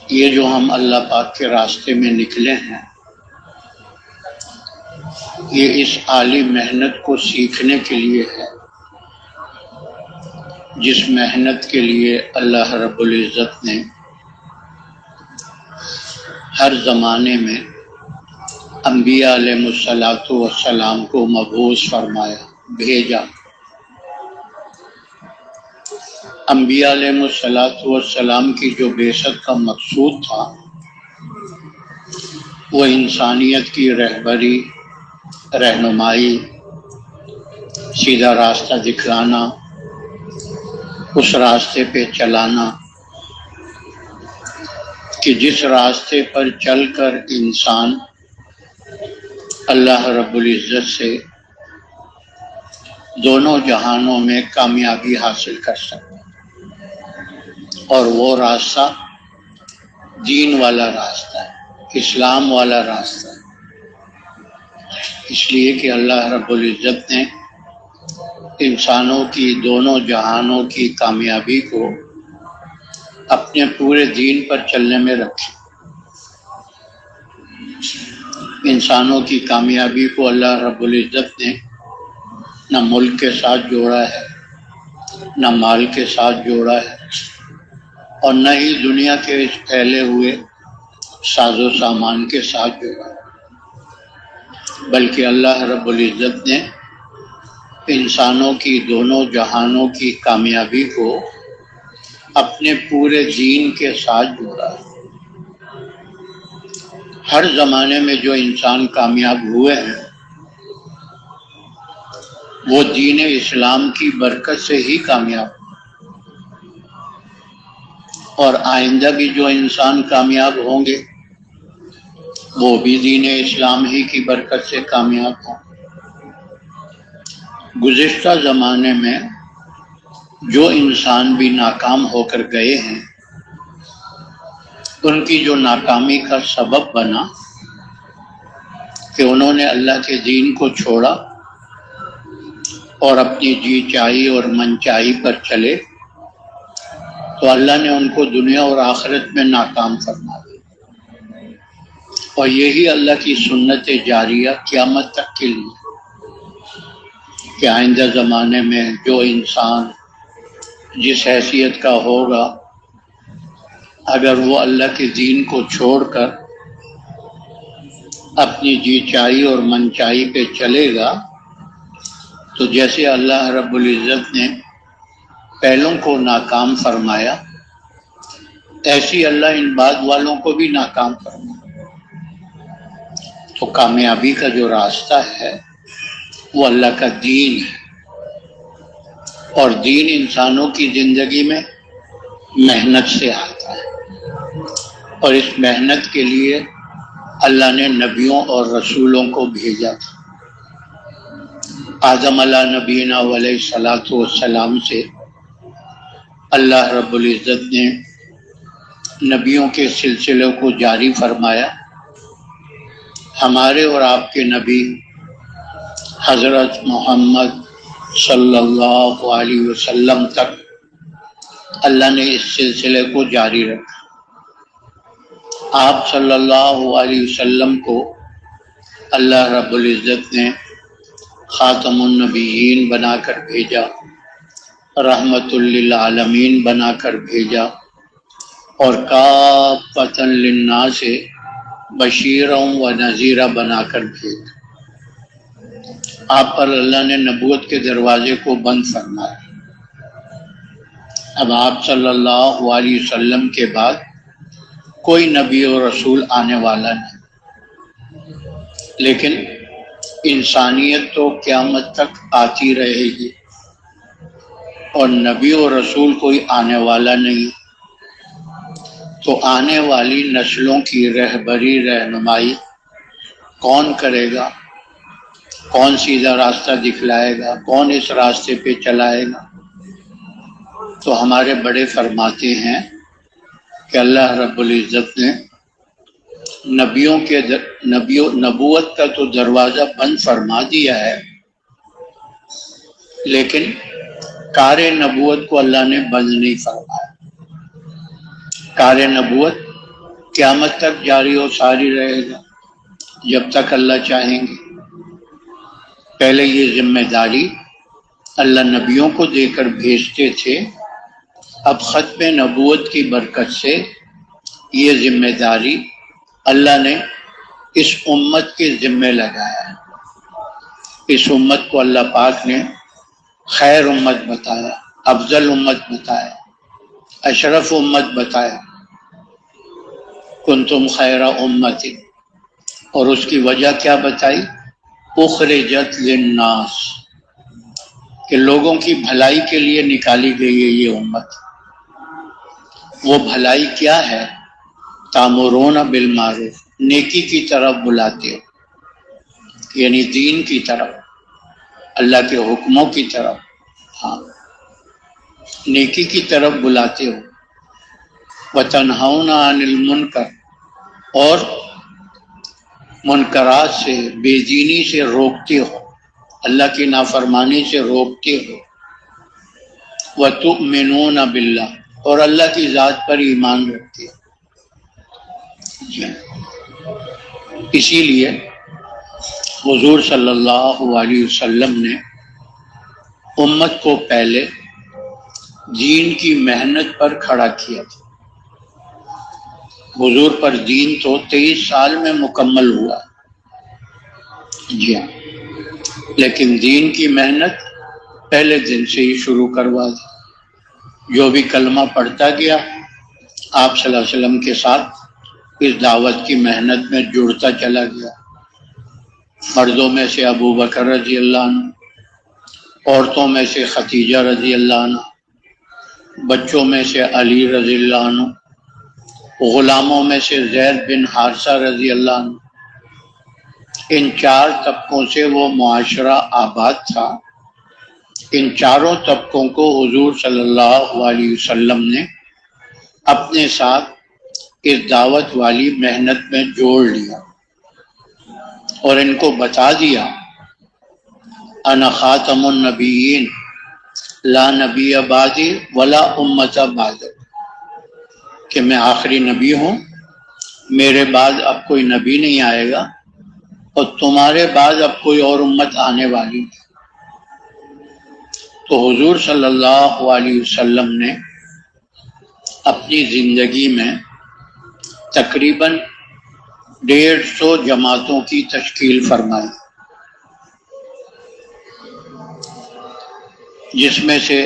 یہ جو ہم اللہ پاک کے راستے میں نکلے ہیں، یہ اس عالی محنت کو سیکھنے کے لیے ہے، جس محنت کے لیے اللہ رب العزت نے ہر زمانے میں انبیاء علیہ السلام کو مبعوث فرمایا، بھیجا۔ انبیاء علیہ السلام کی جو بعثت کا مقصود تھا وہ انسانیت کی رہبری، رہنمائی، سیدھا راستہ دکھلانا، اس راستے پہ چلانا کہ جس راستے پر چل کر انسان اللہ رب العزت سے دونوں جہانوں میں کامیابی حاصل کر سکے، اور وہ راستہ دین والا راستہ ہے، اسلام والا راستہ ہے۔ اس لیے کہ اللہ رب العزت نے انسانوں کی دونوں جہانوں کی کامیابی کو اپنے پورے دین پر چلنے میں رکھی۔ انسانوں کی کامیابی کو اللہ رب العزت نے نہ ملک کے ساتھ جوڑا ہے، نہ مال کے ساتھ جوڑا ہے، اور نہ ہی دنیا کے اس پھیلے ہوئے ساز و سامان کے ساتھ جوڑا ہے، بلکہ اللہ رب العزت نے انسانوں کی دونوں جہانوں کی کامیابی کو اپنے پورے دین کے ساتھ جوڑا ہے۔ ہر زمانے میں جو انسان کامیاب ہوئے ہیں وہ دین اسلام کی برکت سے ہی کامیاب ہوئے، اور آئندہ بھی جو انسان کامیاب ہوں گے وہ بھی دین اسلام ہی کی برکت سے کامیاب ہوں۔ گزشتہ زمانے میں جو انسان بھی ناکام ہو کر گئے ہیں، ان کی جو ناکامی کا سبب بنا کہ انہوں نے اللہ کے دین کو چھوڑا اور اپنی جی چاہی اور من چاہی پر چلے، تو اللہ نے ان کو دنیا اور آخرت میں ناکام فرما دیا۔ اور یہی اللہ کی سنت جاریہ قیامت تک کے لیے کہ آئندہ زمانے میں جو انسان جس حیثیت کا ہوگا، اگر وہ اللہ کے دین کو چھوڑ کر اپنی جی چاہی اور من چاہی پہ چلے گا، تو جیسے اللہ رب العزت نے پہلوں کو ناکام فرمایا، ایسی اللہ ان بعد والوں کو بھی ناکام فرمایا۔ تو کامیابی کا جو راستہ ہے وہ اللہ کا دین ہے، اور دین انسانوں کی زندگی میں محنت سے آتا ہے، اور اس محنت کے لیے اللہ نے نبیوں اور رسولوں کو بھیجا تھا۔ آدم علیہ نبینا علیہ الصلوۃ والسلام سے اللہ رب العزت نے نبیوں کے سلسلے کو جاری فرمایا۔ ہمارے اور آپ کے نبی حضرت محمد صلی اللہ علیہ وسلم تک اللہ نے اس سلسلے کو جاری رکھا۔ آپ صلی اللہ علیہ وسلم کو اللہ رب العزت نے خاتم النبیین بنا کر بھیجا، رحمت للعالمین بنا کر بھیجا، اور کافۃ للناس بشیرا و نذیرا بنا کر بھیجا۔ آپ پر اللہ نے نبوت کے دروازے کو بند فرمایا۔ اب آپ صلی اللہ علیہ وسلم کے بعد کوئی نبی اور رسول آنے والا نہیں، لیکن انسانیت تو قیامت تک آتی رہے گی، اور نبی اور رسول کوئی آنے والا نہیں، تو آنے والی نسلوں کی رہبری، رہنمائی کون کرے گا؟ کون سیدھا راستہ دکھلائے گا؟ کون اس راستے پہ چلائے گا؟ تو ہمارے بڑے فرماتے ہیں کہ اللہ رب العزت نے نبوت کا تو دروازہ بند فرما دیا ہے، لیکن کار نبوت کو اللہ نے بند نہیں فرمایا۔ کار نبوت قیامت تک جاری و ساری رہے گا جب تک اللہ چاہیں گے۔ پہلے یہ ذمہ داری اللہ نبیوں کو دے کر بھیجتے تھے، اب ختم نبوت کی برکت سے یہ ذمہ داری اللہ نے اس امت کے ذمہ لگایا ہے۔ اس امت کو اللہ پاک نے خیر امت بتایا، افضل امت بتایا، اشرف امت بتایا، کنتم خیر امت، اور اس کی وجہ کیا بتائی؟ اخرجت للناس، کہ لوگوں کی بھلائی کے لیے نکالی گئی ہے یہ امت۔ وہ بھلائی کیا ہے؟ تامرون بالمعروف، نیکی کی طرف بلاتے ہو، یعنی دین کی طرف، اللہ کے حکموں کی طرف، ہاں نیکی کی طرف بلاتے ہو۔ وتنہون عن المنکر، اور منکرات سے، بے دینی سے روکتے ہو، اللہ کی نافرمانی سے روکتے ہو۔ وتؤمنون باللہ، اور اللہ کی ذات پر ایمان رکھتے ہو۔ اسی لیے حضور صلی اللہ علیہ وسلم نے امت کو پہلے دین کی محنت پر کھڑا کیا تھا۔ حضور پر دین تو 23 سال میں مکمل ہوا، جی ہاں، لیکن دین کی محنت پہلے دن سے ہی شروع کروا دی۔ جو بھی کلمہ پڑھتا گیا آپ صلی اللہ علیہ وسلم کے ساتھ اس دعوت کی محنت میں جڑتا چلا گیا۔ مردوں میں سے ابو بکر رضی اللہ عنہ، عورتوں میں سے خدیجہ رضی اللہ عنہ، بچوں میں سے علی رضی اللہ عنہ، غلاموں میں سے زید بن حارثہ رضی اللہ عنہ۔ ان 4 طبقوں سے وہ معاشرہ آباد تھا۔ ان چاروں طبقوں کو حضور صلی اللہ علیہ وسلم نے اپنے ساتھ اس دعوت والی محنت میں جوڑ لیا اور ان کو بتا دیا، انا خاتم النبیین لا نبی بعدی ولا امت بعد، کہ میں آخری نبی ہوں، میرے بعد اب کوئی نبی نہیں آئے گا، اور تمہارے بعد اب کوئی اور امت آنے والی نہیں۔ تو حضور صلی اللہ علیہ وسلم نے اپنی زندگی میں تقریباً 150 جماعتوں کی تشکیل فرمائی، جس میں سے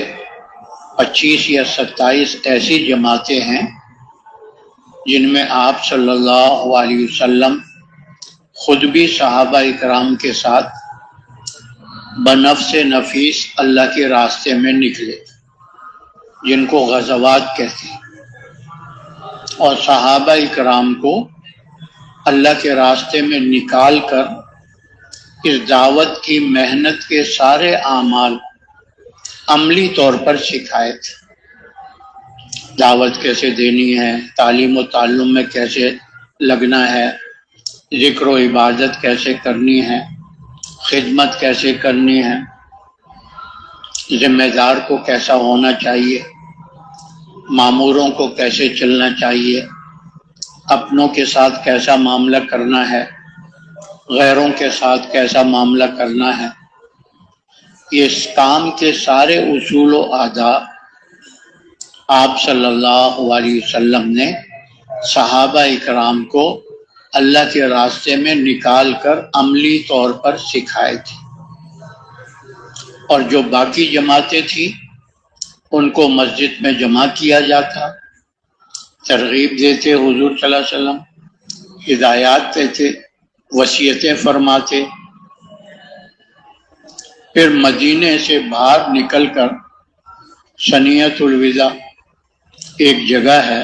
25 یا 27 ایسی جماعتیں ہیں جن میں آپ صلی اللہ علیہ وسلم خود بھی صحابہ اکرام کے ساتھ بنفس نفیس اللہ کے راستے میں نکلے، جن کو غزوات کہتے ہیں، اور صحابہ اکرام کو اللہ کے راستے میں نکال کر اس دعوت کی محنت کے سارے اعمال عملی طور پر سکھائے تھے۔ دعوت کیسے دینی ہے، تعلیم و تعلم میں کیسے لگنا ہے، ذکر و عبادت کیسے کرنی ہے، خدمت کیسے کرنی ہے، ذمہ دار کو کیسا ہونا چاہیے، ماموروں کو کیسے چلنا چاہیے، اپنوں کے ساتھ کیسا معاملہ کرنا ہے، غیروں کے ساتھ کیسا معاملہ کرنا ہے۔ یہ اس کام کے سارے اصول و آداب آپ صلی اللہ علیہ وسلم نے صحابہ اکرام کو اللہ کے راستے میں نکال کر عملی طور پر سکھائے تھے، اور جو باقی جماعتیں تھیں ان کو مسجد میں جمع کیا جاتا، ترغیب دیتے حضور صلی اللہ علیہ وسلم، ہدایات دیتے، وصیتیں فرماتے۔ پھر مدینے سے باہر نکل کر ثنیۃ الوداع ایک جگہ ہے،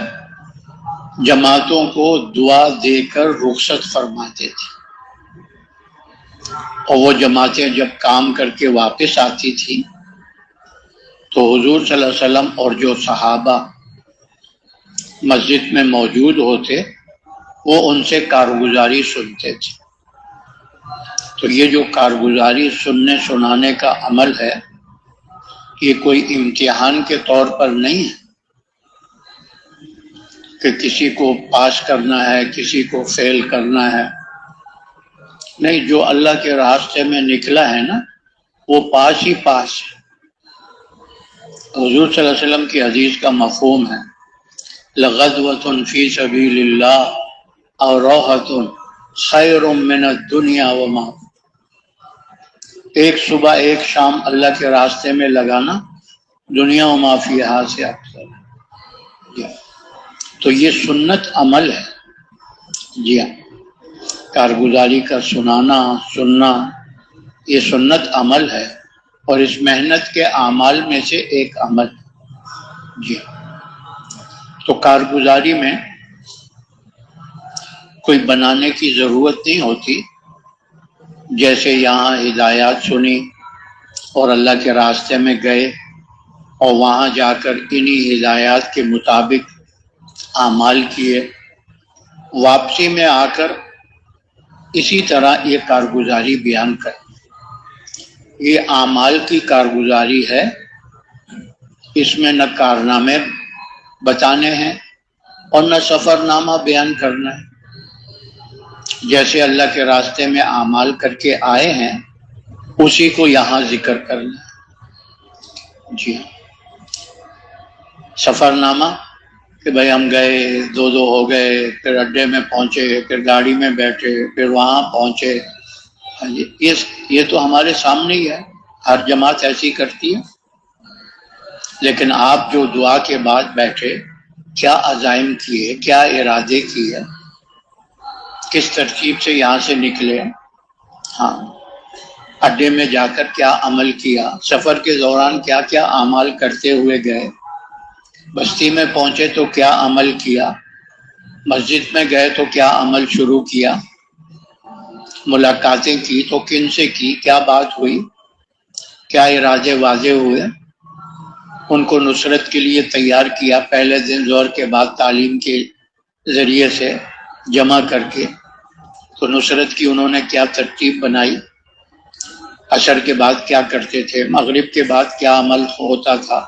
جماعتوں کو دعا دے کر رخصت فرماتے تھے، اور وہ جماعتیں جب کام کر کے واپس آتی تھی تو حضور صلی اللہ علیہ وسلم اور جو صحابہ مسجد میں موجود ہوتے وہ ان سے کارگزاری سنتے تھے۔ تو یہ جو کارگزاری سننے سنانے کا عمل ہے، یہ کوئی امتحان کے طور پر نہیں ہے کہ کسی کو پاس کرنا ہے، کسی کو فیل کرنا ہے، نہیں، جو اللہ کے راستے میں نکلا ہے نا وہ پاس ہی پاس ہے۔ حضور صلی اللہ علیہ وسلم کی حدیث کا مفہوم ہے لغدوۃ فی سبیل اللہ اور روحۃ خیر من الدنیا وما، ایک صبح ایک شام اللہ کے راستے میں لگانا دنیا و ما فیہا سے افضل ہے۔ جی ہاں، تو یہ سنت عمل ہے۔ جی ہاں، کارگزاری کا سننا یہ سنت عمل ہے، اور اس محنت کے اعمال میں سے ایک عمل۔ جی ہاں، تو کارگزاری میں کوئی بنانے کی ضرورت نہیں ہوتی، جیسے یہاں ہدایات سنی اور اللہ کے راستے میں گئے اور وہاں جا کر انہی ہدایات کے مطابق اعمال کیے، واپسی میں آ کر اسی طرح یہ کارگزاری بیان کر۔ یہ اعمال کی کارگزاری ہے، اس میں نہ کارنامے بتانے ہیں اور نہ سفر نامہ بیان کرنا ہے۔ جیسے اللہ کے راستے میں اعمال کر کے آئے ہیں اسی کو یہاں ذکر کرنا ہے۔ جی ہاں، سفر نامہ کہ بھائی ہم گئے، دو ہو گئے، پھر اڈے میں پہنچے، پھر گاڑی میں بیٹھے، پھر وہاں پہنچے، یہ تو ہمارے سامنے ہی ہے، ہر جماعت ایسی کرتی ہے۔ لیکن آپ جو دعا کے بعد بیٹھے، کیا عزائم کیے، کیا ارادے کیے، کس ترتیب سے یہاں سے نکلے، ہاں، اڈے میں جا کر کیا عمل کیا، سفر کے دوران کیا کیا اعمال کرتے ہوئے گئے، بستی میں پہنچے تو کیا عمل کیا، مسجد میں گئے تو کیا عمل شروع کیا، ملاقاتیں کی تو کن سے کی، کیا بات ہوئی، کیا ارادے واضح ہوئے، ان کو نصرت کے لیے تیار کیا، پہلے دن ظہر کے بعد تعلیم کے ذریعے سے جمع کر کے، تو نصرت کی انہوں نے کیا ترتیب بنائی، عصر کے بعد کیا کرتے تھے، مغرب کے بعد کیا عمل ہوتا تھا،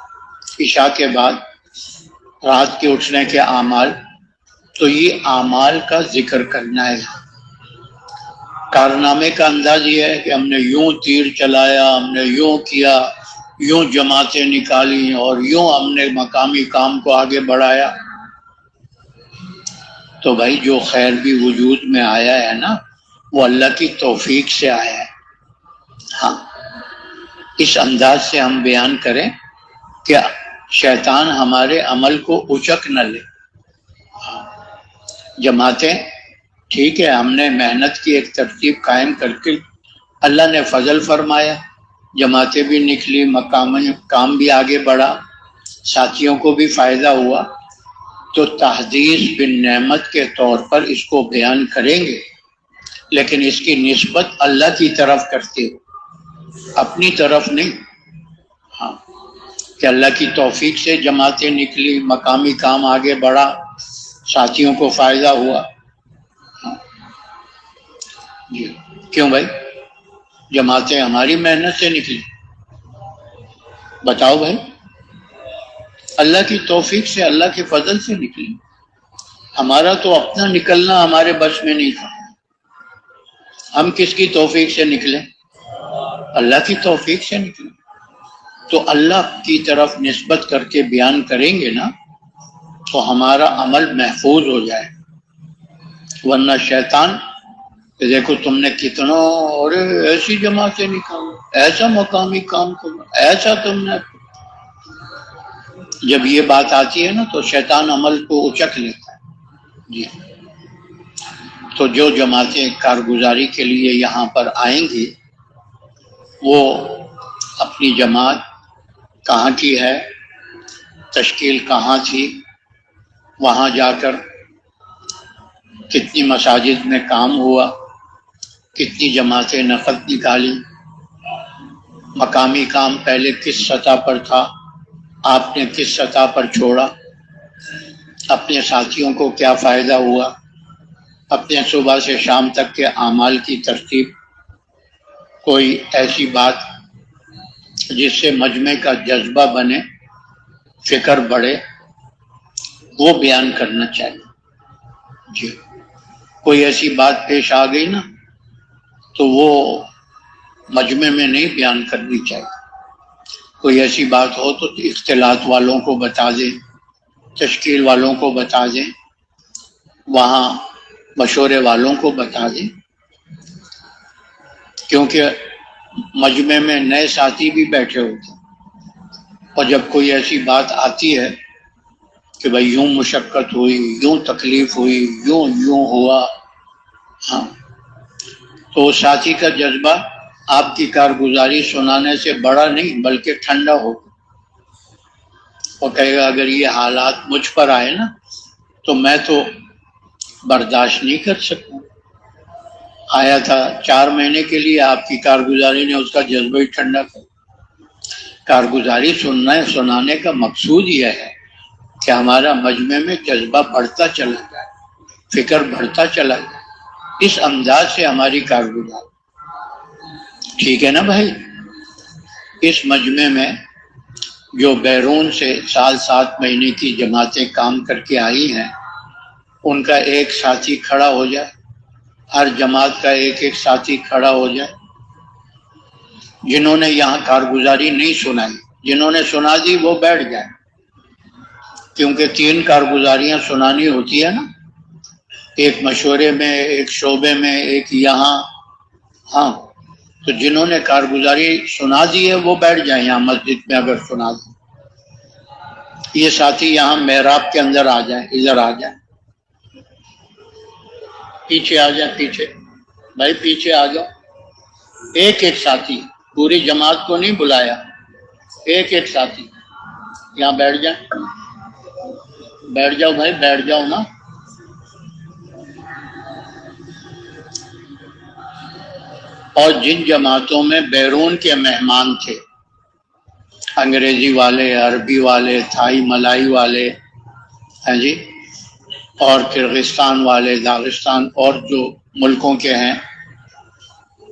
عشاء کے بعد رات کے اٹھنے کے اعمال، تو یہ اعمال کا ذکر کرنا ہے۔ کارنامے کا انداز یہ ہے کہ ہم نے یوں تیر چلایا، ہم نے یوں کیا، یوں جماعتیں نکالی اور یوں ہم نے مقامی کام کو آگے بڑھایا۔ تو بھائی جو خیر بھی وجود میں آیا ہے نا وہ اللہ کی توفیق سے آیا ہے۔ ہاں، اس انداز سے ہم بیان کریں کہ شیطان ہمارے عمل کو اچک نہ لے۔ جماعتیں ٹھیک ہے، ہم نے محنت کی ایک ترتیب قائم کر کے اللہ نے فضل فرمایا، جماعتیں بھی نکلی، مقامی کام بھی آگے بڑھا، ساتھیوں کو بھی فائدہ ہوا، تو تحدیث بالنعمت کے طور پر اس کو بیان کریں گے، لیکن اس کی نسبت اللہ کی طرف کرتے ہو، اپنی طرف نہیں۔ ہاں، کہ اللہ کی توفیق سے جماعتیں نکلی، مقامی کام آگے بڑھا، ساتھیوں کو فائدہ ہوا۔ جی کیوں بھائی، جماعتیں ہماری محنت سے نکلی؟ بتاؤ بھائی، اللہ کی توفیق سے، اللہ کے فضل سے نکلی، ہمارا تو اپنا نکلنا ہمارے بس میں نہیں تھا۔ ہم کس کی توفیق سے نکلے؟ اللہ کی توفیق سے نکلے۔ تو اللہ کی طرف نسبت کر کے بیان کریں گے نا تو ہمارا عمل محفوظ ہو جائے، ورنہ شیطان کہ دیکھو تم نے کتنا، اور ایسی جماعتیں نکالو، ایسا مقامی کام کرو، ایسا تم نے، جب یہ بات آتی ہے نا تو شیطان عمل کو اچک لیتا ہے۔ جی، تو جو جماعتیں کارگزاری کے لیے یہاں پر آئیں گی وہ اپنی جماعت کہاں کی ہے، تشکیل کہاں تھی، وہاں جا کر کتنی مساجد میں کام ہوا، کتنی جماعتیں نفت نکالی، مقامی کام پہلے کس سطح پر تھا، آپ نے کس سطح پر چھوڑا، اپنے ساتھیوں کو کیا فائدہ ہوا، اپنے صبح سے شام تک کے اعمال کی ترتیب، کوئی ایسی بات جس سے مجمع کا جذبہ بنے، فکر بڑھے، وہ بیان کرنا چاہیے۔ جی کوئی ایسی بات پیش آ گئی نا تو وہ مجمع میں نہیں بیان کرنی چاہیے۔ کوئی ایسی بات ہو تو اختلاط والوں کو بتا دیں، تشکیل والوں کو بتا دیں، وہاں مشورے والوں کو بتا دیں، کیونکہ مجمع میں نئے ساتھی بھی بیٹھے ہوتے ہیں، اور جب کوئی ایسی بات آتی ہے کہ بھئی یوں مشقت ہوئی، یوں تکلیف ہوئی، یوں ہوا، ہاں، تو وہ ساتھی کا جذبہ آپ کی کارگزاری سنانے سے بڑا نہیں بلکہ ٹھنڈا ہوگا، اور کہے گا اگر یہ حالات مجھ پر آئے نا تو میں تو برداشت نہیں کر سکوں۔ آیا تھا 4 مہینے کے لیے، آپ کی کارگزاری نے اس کا جذبہ ہی ٹھنڈا کر۔ کارگزاری سنانے کا مقصود یہ ہے کہ ہمارا مجمع میں جذبہ بڑھتا چلا جائے، فکر بڑھتا چلا جائے، اس انداز سے ہماری کارگزاری، ٹھیک ہے نا بھائی؟ اس مجمع میں جو بیرون سے 7 مہینے کی جماعتیں کام کر کے آئی ہیں، ان کا ایک ساتھی کھڑا ہو جائے، ہر جماعت کا ایک ساتھی کھڑا ہو جائے، جنہوں نے یہاں کارگزاری نہیں سنائی، جنہوں نے سنا دی وہ بیٹھ جائیں، کیونکہ 3 کارگزاریاں سنانی ہوتی ہے نا، ایک مشورے میں، ایک شعبے میں، ایک یہاں، ہاں، تو جنہوں نے کارگزاری سنا دی ہے وہ بیٹھ جائیں یہاں مسجد میں، اگر سنا دی۔ یہ ساتھی یہاں محراب کے اندر آ جائیں، ادھر آ جائیں، پیچھے آ جائیں، پیچھے بھائی پیچھے آ جاؤ، ایک ساتھی، پوری جماعت کو نہیں بلایا، ایک ساتھی یہاں بیٹھ جائیں، بیٹھ جاؤ بھائی، بیٹھ جاؤ نا۔ اور جن جماعتوں میں بیرون کے مہمان تھے، انگریزی والے، عربی والے، تھائی ملائی والے، ہیں جی، اور کرغستان والے، داغستان اور جو ملکوں کے ہیں،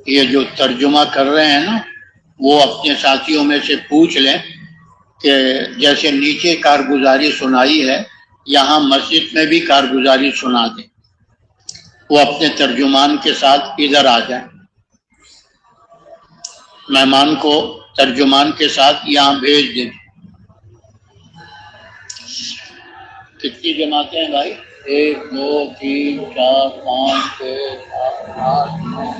یہ جو ترجمہ کر رہے ہیں نا، وہ اپنے ساتھیوں میں سے پوچھ لیں کہ جیسے نیچے کارگزاری سنائی ہے یہاں مسجد میں بھی کارگزاری سنا دیں، وہ اپنے ترجمان کے ساتھ ادھر آ جائیں، مہمان کو ترجمان کے ساتھ یہاں بھیج دیں۔ کتنی جماعتیں ہیں بھائی؟ 1 2 3 4 5 6 7 8 9۔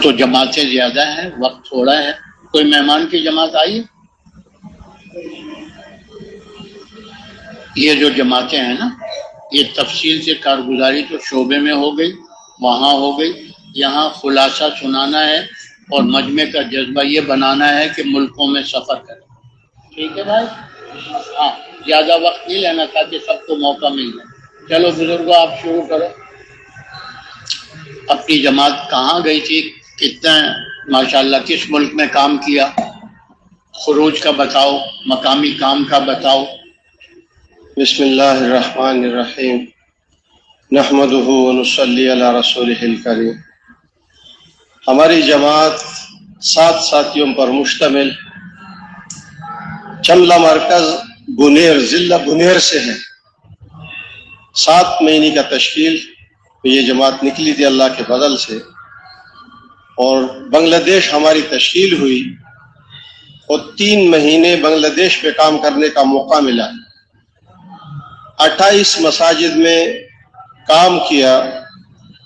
تو جماعتیں زیادہ ہیں، وقت تھوڑا ہے، کوئی مہمان کی جماعت آئی ہے؟ یہ جو جماعتیں ہیں نا، یہ تفصیل سے کارگزاری تو شعبے میں ہو گئی، وہاں ہو گئی، یہاں خلاصہ سنانا ہے اور مجمع کا جذبہ یہ بنانا ہے کہ ملکوں میں سفر کریں، ٹھیک ہے بھائی؟ ہاں، زیادہ وقت نہیں لینا تاکہ سب کو موقع مل جائے۔ چلو بزرگوں آپ شروع کرو، اپنی جماعت کہاں گئی تھی، کتنا ماشاءاللہ کس ملک میں کام کیا، خروج کا بتاؤ، مقامی کام کا بتاؤ۔ بسم اللہ الرحمن الرحیم، نحمدہ ونصلی علی رسولہ الکریم۔ ہماری جماعت 7 ساتھیوں پر مشتمل چملہ مرکز بنیر، ضلع بنیر سے ہے۔ 7 مہینے کا تشکیل یہ جماعت نکلی تھی اللہ کے فضل سے، اور بنگلہ دیش ہماری تشکیل ہوئی اور 3 مہینے بنگلہ دیش پہ کام کرنے کا موقع ملا۔ 28 مساجد میں کام کیا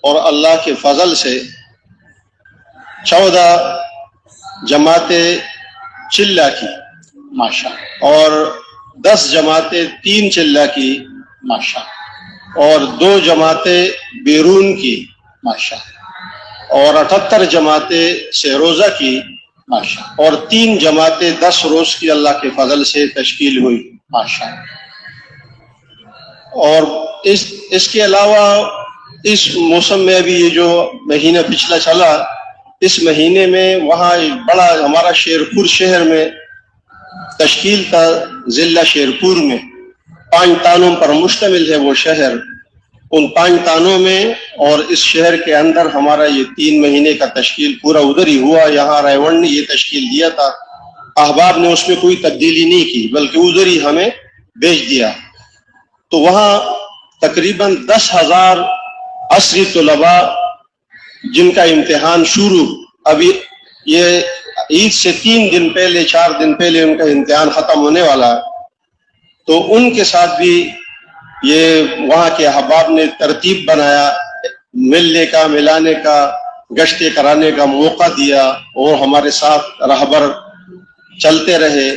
اور اللہ کے فضل سے 14 جماعتیں چلہ کی ماشاءاللہ، اور 10 جماعتیں 3 چلہ کی ماشاءاللہ، اور 2 جماعتیں بیرون کی ماشاءاللہ، اور 78 جماعتیں 6 روزہ کی ماشاءاللہ، اور 3 جماعتیں 10 روز کی اللہ کے فضل سے تشکیل ہوئی ماشاءاللہ۔ اور اس کے علاوہ اس موسم میں ابھی یہ جو مہینہ پچھلا چلا اس مہینے میں وہاں ایک بڑا ہمارا شیرپور شہر میں تشکیل تھا، ضلع شیرپور میں 5 تانوں پر مشتمل ہے وہ شہر. ان 5 تانوں میں اور اس شہر کے اندر ہمارا یہ 3 مہینے کا تشکیل پورا ادھر ہی ہوا. یہاں رائیونڈ نے یہ تشکیل دیا تھا، احباب نے اس میں کوئی تبدیلی نہیں کی بلکہ ادھر ہی ہمیں بھیج دیا. تو وہاں تقریباً 10,000 عصری طلباء جن کا امتحان شروع ابھی یہ عید سے 3 دن پہلے 4 دن پہلے ان کا امتحان ختم ہونے والا ہے. تو ان کے ساتھ بھی یہ وہاں کے احباب نے ترتیب بنایا، ملنے کا، ملانے کا، گشتیں کرانے کا موقع دیا اور ہمارے ساتھ رہبر چلتے رہے.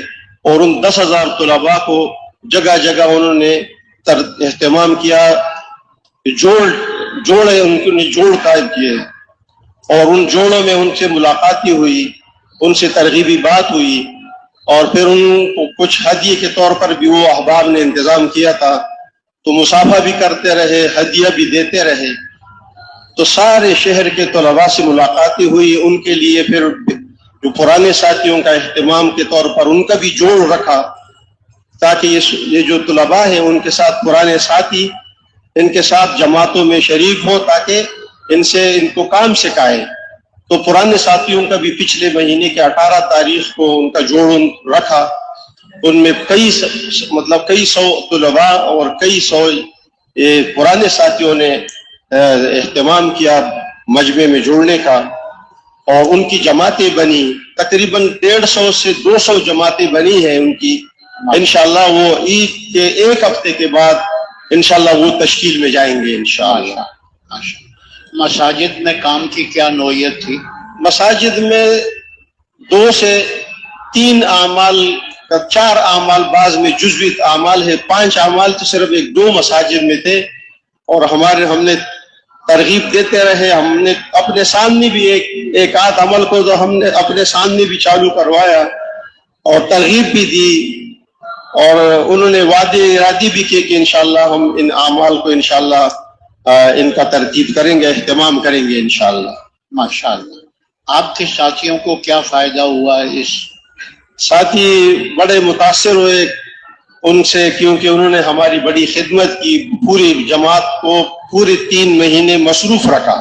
اور ان 10,000 طلباء کو جگہ جگہ انہوں نے اہتمام کیا، جوڑے ان نے جوڑ قائم کیے اور ان جوڑوں میں ان سے ملاقاتی ہوئی، ان سے ترغیبی بات ہوئی اور پھر ان کو کچھ ہدیے کے طور پر بھی وہ احباب نے انتظام کیا تھا. تو مصافحہ بھی کرتے رہے، ہدیہ بھی دیتے رہے. تو سارے شہر کے طلباء سے ملاقاتی ہوئی. ان کے لیے پھر جو پرانے ساتھیوں کا اہتمام کے طور پر ان کا بھی جوڑ رکھا تاکہ یہ جو طلباء ہیں ان کے ساتھ پرانے ساتھی ان کے ساتھ جماعتوں میں شریک ہو تاکہ ان کو کام سکھائے. تو پرانے ساتھیوں کا بھی پچھلے مہینے کے 18 تاریخ کو ان کا جوڑ رکھا. ان میں کئی سو طلباء اور کئی سو پرانے ساتھیوں نے اہتمام کیا مجمع میں جوڑنے کا اور ان کی جماعتیں بنی. تقریباً 150 سے 200 جماعتیں بنی ہیں ان کی. انشاءاللہ وہ عید کے 1 ہفتے کے بعد انشاءاللہ وہ تشکیل میں جائیں گے انشاءاللہ. مساجد میں کام کی کیا نوعیت تھی؟ مساجد میں 2 سے 3 اعمال، 4 اعمال، بعض میں جزوی اعمال ہے. 5 اعمال تو صرف 1-2 مساجد میں تھے اور ہم نے ترغیب دیتے رہے. ہم نے اپنے سامنے بھی ایک آدھ عمل کو تو ہم نے اپنے سامنے بھی چالو کروایا اور ترغیب بھی دی اور انہوں نے وعدے ارادی بھی کیے کہ انشاءاللہ ہم ان اعمال کو انشاءاللہ ان کا ترتیب کریں گے، اہتمام کریں گے انشاءاللہ. ماشاءاللہ. آپ کے ساتھیوں کو کیا فائدہ ہوا ہے؟ اس ساتھی بڑے متاثر ہوئے ان سے کیونکہ انہوں نے ہماری بڑی خدمت کی، پوری جماعت کو پورے 3 مہینے مصروف رکھا.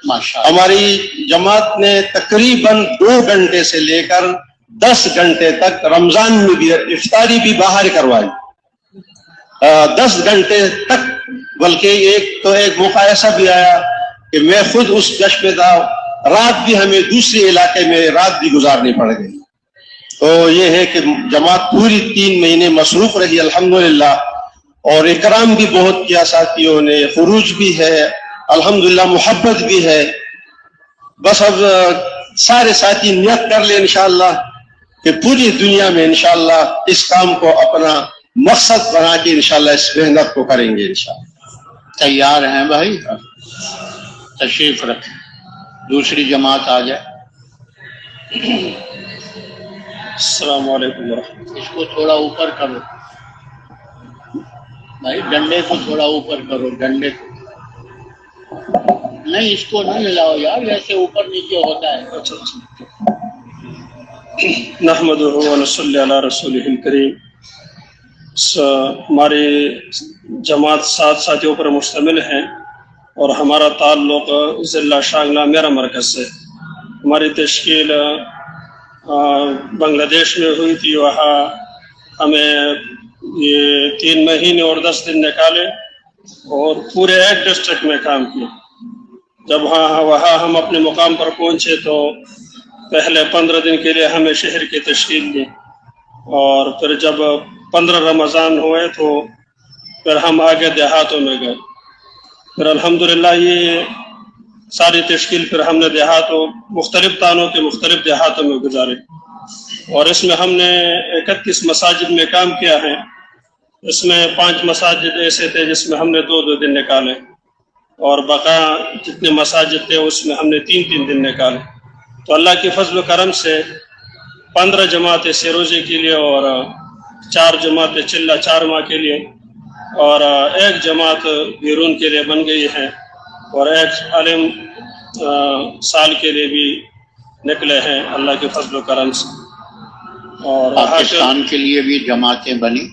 ماشاءاللہ. ہماری جماعت نے تقریباً 2 گھنٹے سے لے کر 10 گھنٹے تک رمضان میں بھی افطاری بھی باہر کروائی. 10 گھنٹے تک، بلکہ ایک موقع ایسا بھی آیا کہ میں خود اس گشت میں تھا، رات بھی ہمیں دوسرے علاقے میں رات بھی گزارنی پڑ گئی. تو یہ ہے کہ جماعت پوری 3 مہینے مصروف رہی الحمدللہ اور اکرام بھی بہت کیا ساتھیوں نے، خروج بھی ہے الحمدللہ، محبت بھی ہے. بس اب سارے ساتھی نیت کر لیں انشاءاللہ کہ پوری دنیا میں انشاءاللہ اس کام کو اپنا مقصد بنا کے انشاءاللہ اس محنت کو کریں گے انشاءاللہ. تیار ہیں بھائی؟ تشریف رکھیں، دوسری جماعت آ جائے. السلام علیکم ورحمۃ اللہ. اس کو تھوڑا اوپر کرو بھائی، ڈنڈے کو تھوڑا اوپر کرو، ڈنڈے کو نہیں، اس کو نہ ملاؤ یار، ایسے اوپر نیچے ہوتا ہے. نحمدہ ونصلی علی رسولہ الکریم. ہماری جماعت 7 ساتھیوں پر مشتمل ہیں اور ہمارا تعلق ضلع شانگلہ میرا مرکز سے. ہماری تشکیل بنگلہ دیش میں ہوئی تھی. وہاں ہمیں یہ 3 مہینے اور 10 دن نکالے اور پورے ایک ڈسٹرکٹ میں کام کیا. جب وہاں ہم اپنے مقام پر پہنچے تو پہلے 15 دن کے لیے ہمیں شہر کی تشکیل دی اور پھر جب 15 رمضان ہوئے تو پھر ہم آگے دیہاتوں میں گئے. پھر الحمدللہ یہ ساری تشکیل پھر ہم نے مختلف تانوں کے مختلف دیہاتوں میں گزارے اور اس میں ہم نے 31 مساجد میں کام کیا ہے. اس میں 5 مساجد ایسے تھے جس میں ہم نے 2 دن نکالے اور بقا جتنے مساجد تھے اس میں ہم نے 3 دن نکالے. تو اللہ کی فضل و کرم سے 15 جماعتیں سیروزے کے لیے اور 4 جماعتیں چلہ 4 ماہ کے لیے اور 1 جماعت بیرون کے لیے بن گئی ہے اور 1 عالم سال کے لیے بھی نکلے ہیں اللہ کے فضل و کرم سے. اور پاکستان کے لیے بھی جماعتیں بنی.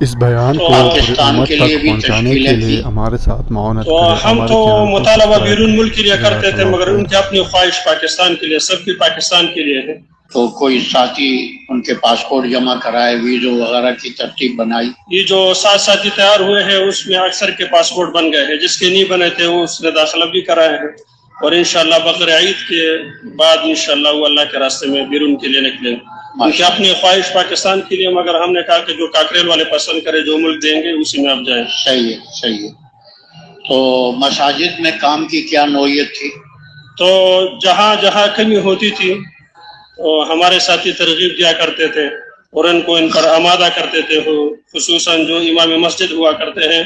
اس بیان کو پاکستان کے لیے بھی پہنچانے کے لیے ہمارے ساتھ معاونت تو ہم تو مطالبہ بیرون ملک کے لیے کرتے تھے، مگر ان کی اپنی خواہش پاکستان کے لیے، سب کی پاکستان کے لیے ہے. تو کوئی ساتھی ان کے پاسپورٹ جمع کرائے، ویزو وغیرہ کی ترتیب بنائی. یہ جو 7 ساتھی تیار ہوئے ہیں اس میں اکثر کے پاسپورٹ بن گئے ہیں، جس کے نہیں بنے تھے وہ اس نے داخلہ بھی کرائے ہیں. اور انشاءاللہ بقر عید کے بعد انشاءاللہ وہ اللہ کے راستے میں بیرون کے لیے نکلیں. ان کی اپنی خواہش پاکستان کے لیے، مگر ہم نے کہا کہ جو کاکریل والے پسند کرے، جو ملک دیں گے اسی میں آپ جائیں. صحیح ہے، صحیح ہے. تو مساجد میں کام کی کیا نوعیت تھی؟ تو جہاں جہاں کمی ہوتی تھی تو ہمارے ساتھی ترغیب دیا کرتے تھے اور ان کو ان پر آمادہ کرتے تھے. خصوصاً جو امام مسجد ہوا کرتے ہیں